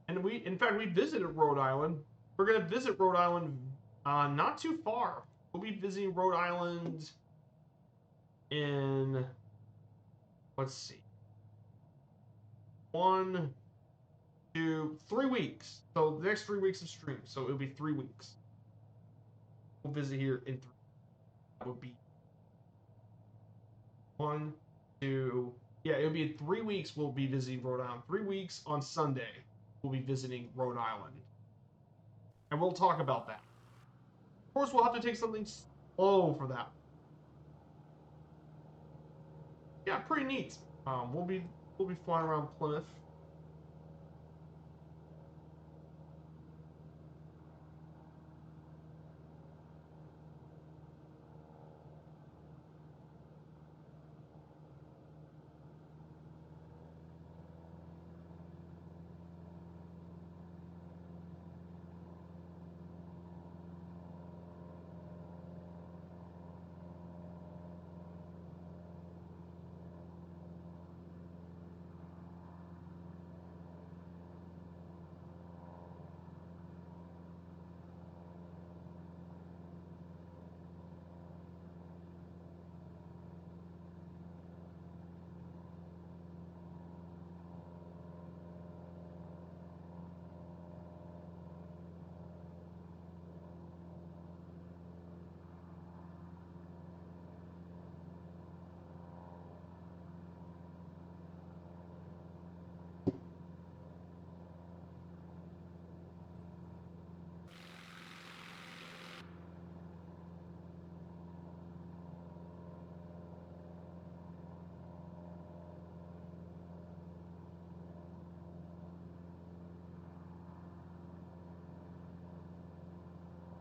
And in fact, we visited Rhode Island. We're going to visit Rhode Island not too far. We'll be visiting Rhode Island in, let's see, 1, 2, 3 weeks. So the next 3 weeks of stream. So it'll be 3 weeks. We'll visit here in 3. That would be 1, 2. Yeah, it'll be 3 weeks. We'll be visiting Rhode Island. 3 weeks on Sunday. We'll be visiting Rhode Island. And we'll talk about that. Of course, we'll have to take something slow for that. Yeah, pretty neat. We'll be flying around Plymouth.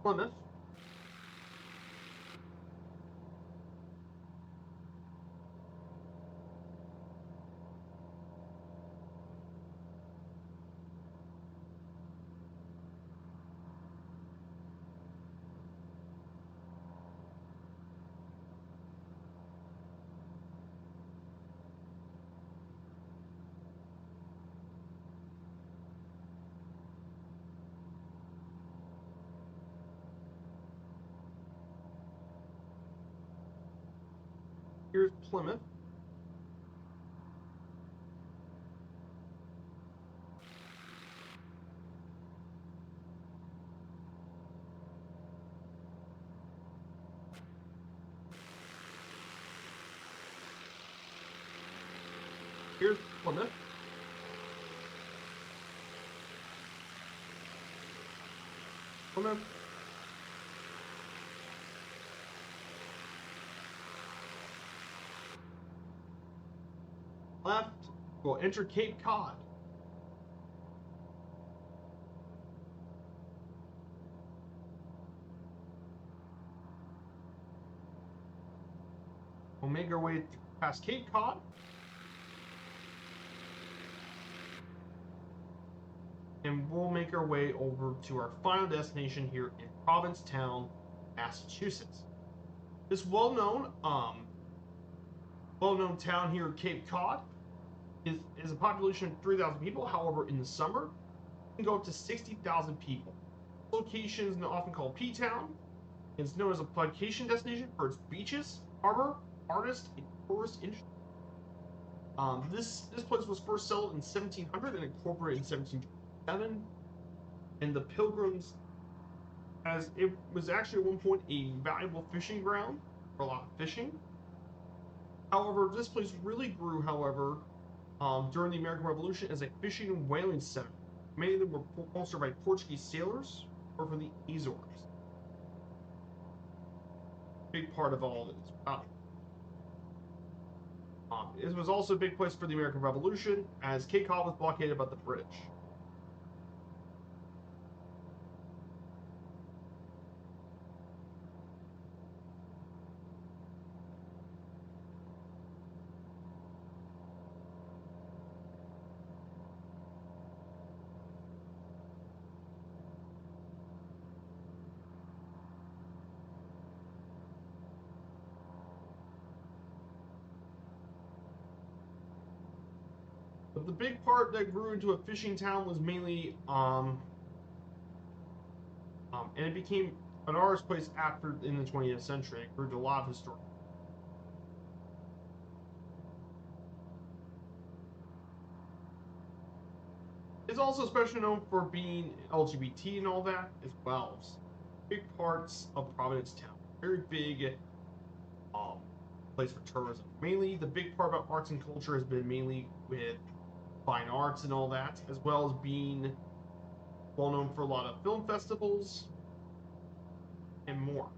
Plymouth. Here's Plymouth. Here's Plymouth. Plymouth. Left, we'll enter Cape Cod. We'll make our way past Cape Cod. And we'll make our way over to our final destination here in Provincetown, Massachusetts. This well-known town here, Cape Cod, is a population of 3,000 people. However, in the summer, it can go up to 60,000 people. Location is often called P-Town. It's known as a vacation destination for its beaches, harbor, artist, and tourist industry. This place was first settled in 1700 and incorporated in 1727. And the Pilgrims, as it was actually at one point a valuable fishing ground for a lot of fishing. However, this place really grew, however, during the American Revolution as a fishing and whaling center. Many of them were sponsored by Portuguese sailors or from the Azores. Big part of all of it as well. It was also a big place for the American Revolution, as Cape Cod was blockaded by the British. But the big part that grew into a fishing town was mainly, and it became an artist place after in the 20th century. It grew to a lot of historic. It's also especially known for being LGBT and all that as well. Big parts of Providence Town. Very big um, place for tourism. Mainly, the big part about arts and culture has been mainly with fine arts and all that, as well as being well known for a lot of film festivals and more.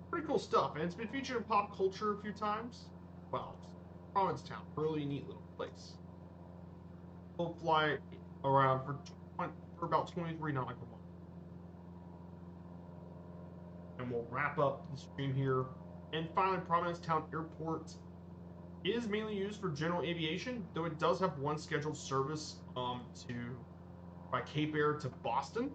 Pretty cool stuff, and it's been featured in pop culture a few times. Well, Providence Town, really neat little place. We'll fly around for about 23 nautical miles. And we'll wrap up the stream here. And finally, Providence Town Airport is mainly used for general aviation, though it does have one scheduled service by Cape Air to Boston.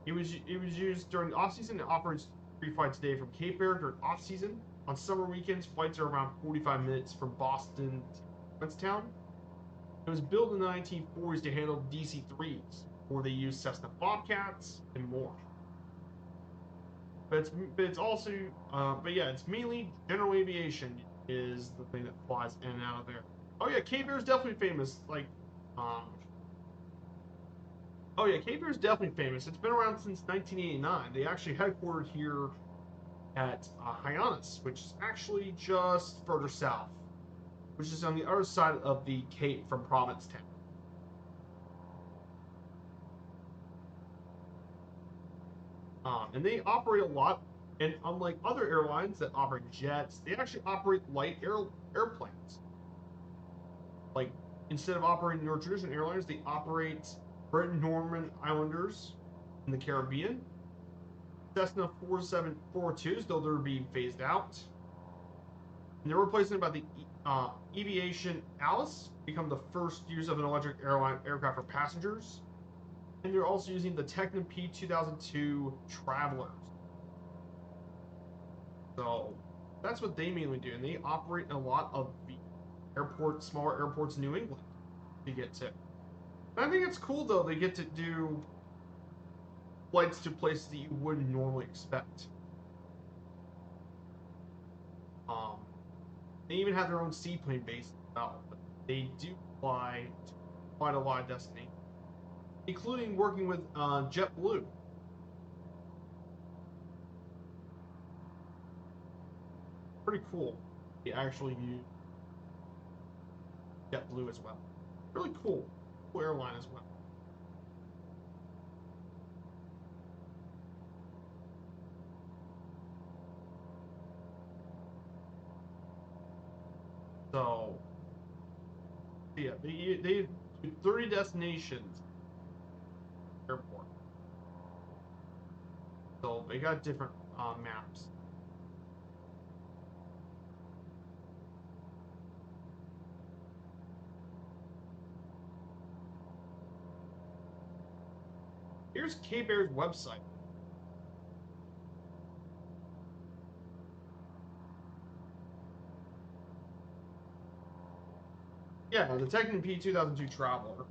It was used during the off season. It operates 3 flights a day from Cape Air during off season. On summer weekends, flights are around 45 minutes from Boston to Provincetown. It was built in the 1940s to handle DC-3s, where they used Cessna Bobcats and more. But it's also it's mainly general aviation is the thing that flies in and out of there. Oh yeah, Cape Air is definitely famous. Cape Air is definitely famous. It's been around since 1989. They actually headquartered here at Hyannis, which is actually just further south, which is on the other side of the Cape from Provincetown. And they operate a lot, and unlike other airlines that operate jets, they actually operate light airplanes. Like, instead of operating your traditional airliners, they operate British Norman Islanders in the Caribbean, Cessna 4742s, though they're being phased out. And they're replacing it by the Aviation Alice, become the first use of an electric aircraft for passengers. And they're also using the Technim P2002 Travelers. So that's what they mainly do, and they operate a lot of the smaller airports in New England to get to. And I think it's cool though they get to do flights to places that you wouldn't normally expect. They even have their own seaplane base as well, but they do fly to quite a lot of destinations, including working with JetBlue. Pretty cool. They actually use JetBlue as well. Really cool airline as well. So yeah, they do 30 destinations airport. So they got different maps. Here's Cape Air's website. Yeah, the Technim P2002 Traveler.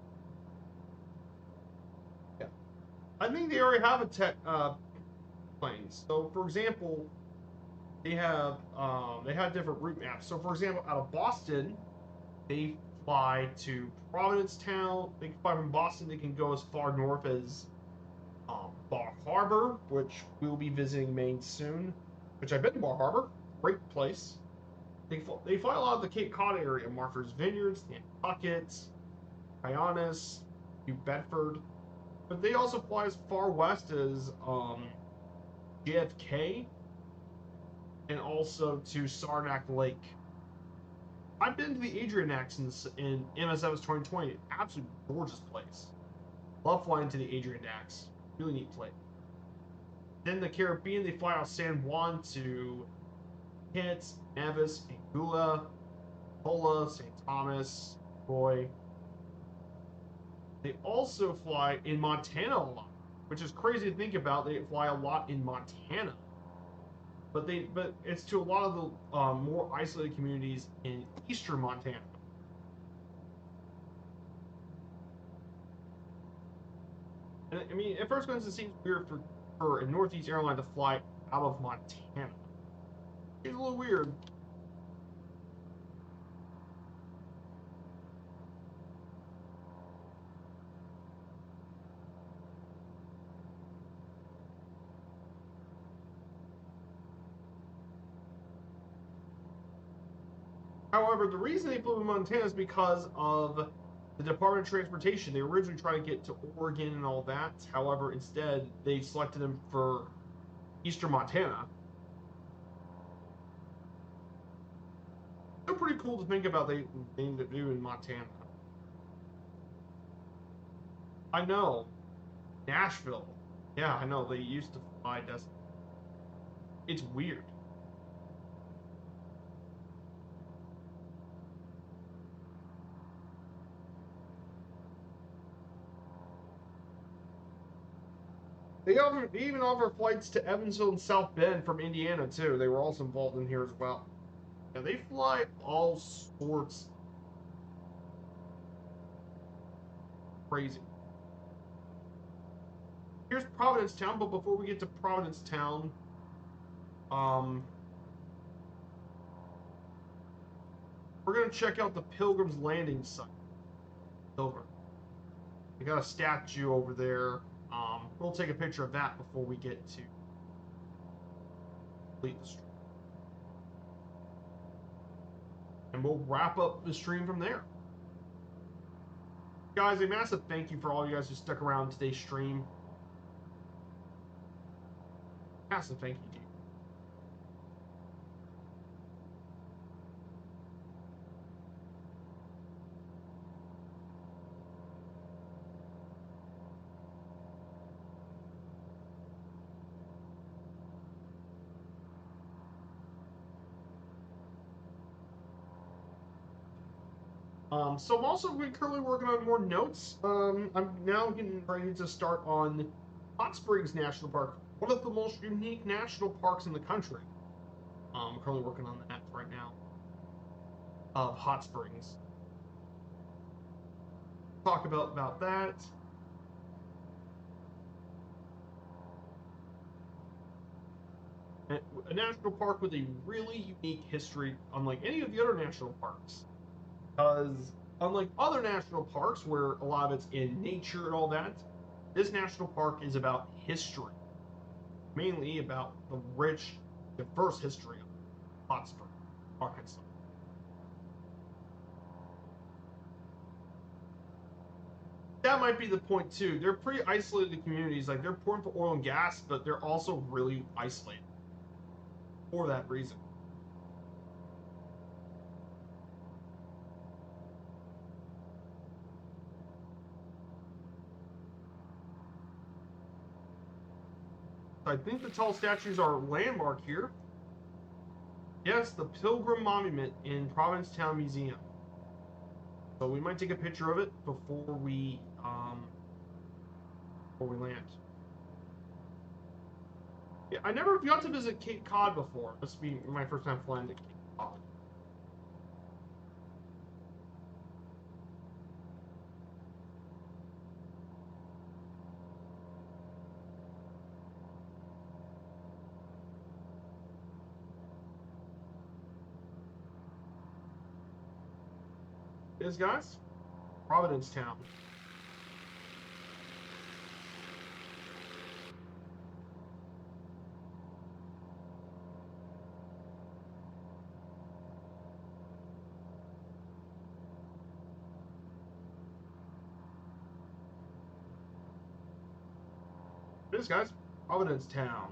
Yeah. think they already have a tech planes. So, for example, they have different route maps. So, for example, out of Boston, they fly to Provincetown. They can fly from Boston. They can go as far north as Bar Harbor, which we'll be visiting Maine soon. Which I've been to Bar Harbor, great place. They fly a lot of the Cape Cod area, Martha's Vineyards, Nantucket, Hyannis, New Bedford, but they also fly as far west as JFK and also to Saranac Lake. I've been to the Adrianax in MSF's 2020. Absolutely gorgeous place. Love flying to the Adrianax. Really neat place. Then the Caribbean, they fly out San Juan to Kitts, Nevis, Anguilla, Pola, St. Thomas, Roy. They also fly in Montana a lot, which is crazy to think about. They fly a lot in Montana, but it's to a lot of the more isolated communities in eastern Montana. And, I mean, at first glance, it seems weird for a Northeast airline to fly out of Montana. It's a little weird. However, the reason they flew in Montana is because of the Department of Transportation. They were originally trying to get to Oregon and all that. However, instead, they selected them for eastern Montana. They're pretty cool to think about they need to do in Montana. I know. Nashville. Yeah, I know. They used to fly Destin. It's weird. They even offer flights to Evansville and South Bend from Indiana too. They were also involved in here as well. Yeah, they fly all sorts. Crazy. Here's Provincetown, but before we get to Provincetown, we're gonna check out the Pilgrim's Landing site. Pilgrim. They got a statue over there. We'll take a picture of that before we get to complete the stream. And we'll wrap up the stream from there. Guys, a massive thank you for all you guys who stuck around today's stream. Massive thank you to you. So I'm also currently working on more notes. I'm now getting ready to start on Hot Springs National Park, one of the most unique national parks in the country. I'm currently working on that right now. Of Hot Springs. Talk about that. A national park with a really unique history, unlike any of the other national parks. Because unlike other national parks where a lot of it's in nature and all that, this national park is about history, mainly about the rich, diverse history of Hot Springs, Arkansas. That might be the point too. They're pretty isolated communities. Like they're important for oil and gas, but they're also really isolated for that reason. I think the tall statues are a landmark here. Yes, the Pilgrim Monument in Provincetown Museum. So we might take a picture of it before we land. Yeah, I never got to visit Cape Cod before. This will be my first time flying to Cape Cod. is, guys, Providence Town. It is, guys, Providence Town.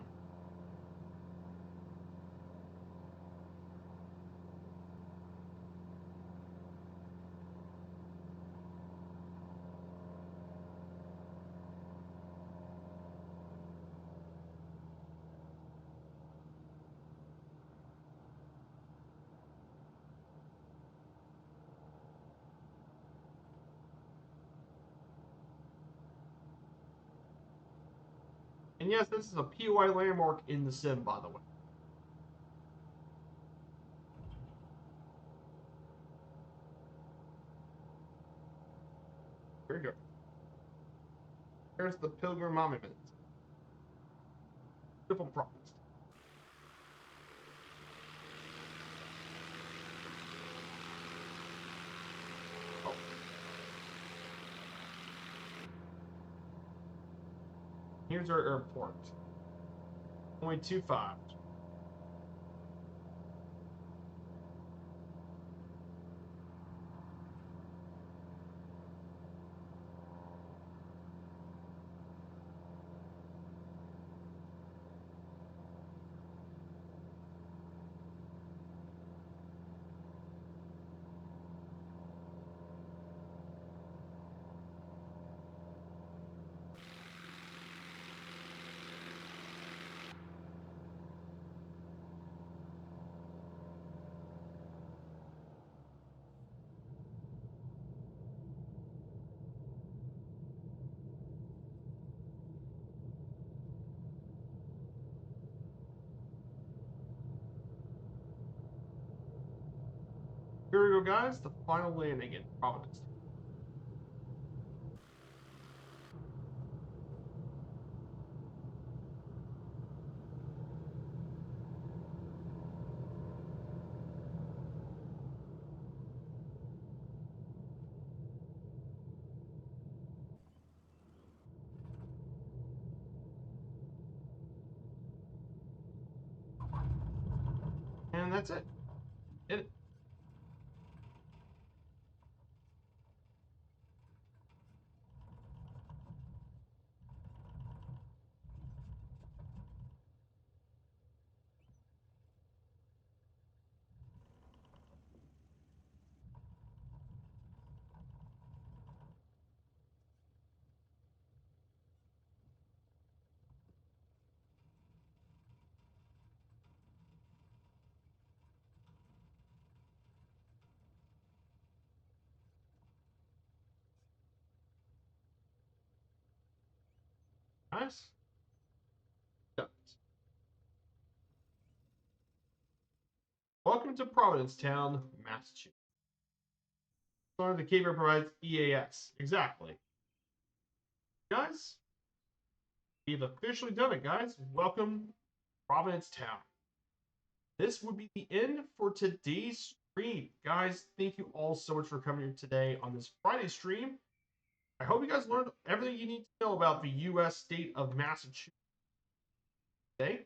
And yes, this is a POI landmark in the sim, by the way. Here we go. Here's the Pilgrim Monument. Beautiful Providence. Oh. Here's our airport. 0.25. Here we go, guys. The final landing in Providence. And that's it. Hit it. Guys. Done. Welcome to Providence Town, Massachusetts. Sorry, the Cape provides EAS. Exactly. Guys, we've officially done it, guys. Welcome, Providence Town. This would be the end for today's stream. Guys, thank you all so much for coming here today on this Friday stream. I hope you guys learned everything you need to know about the U.S. state of Massachusetts today.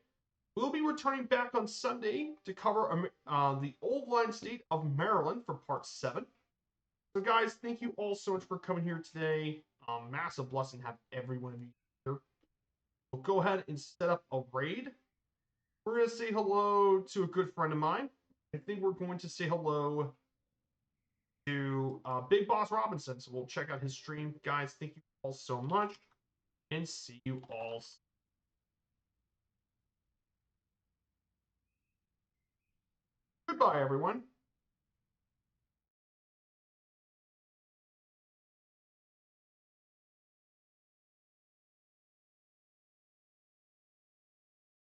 We'll be returning back on Sunday to cover the old line state of Maryland for part 7. So, guys, thank you all so much for coming here today. Massive blessing to have every one of you here. We'll go ahead and set up a raid. We're going to say hello to a good friend of mine. I think we're going to say hello to Big Boss Robinson. So we'll check out his stream. Guys, thank you all so much. And see you all soon. Goodbye, everyone.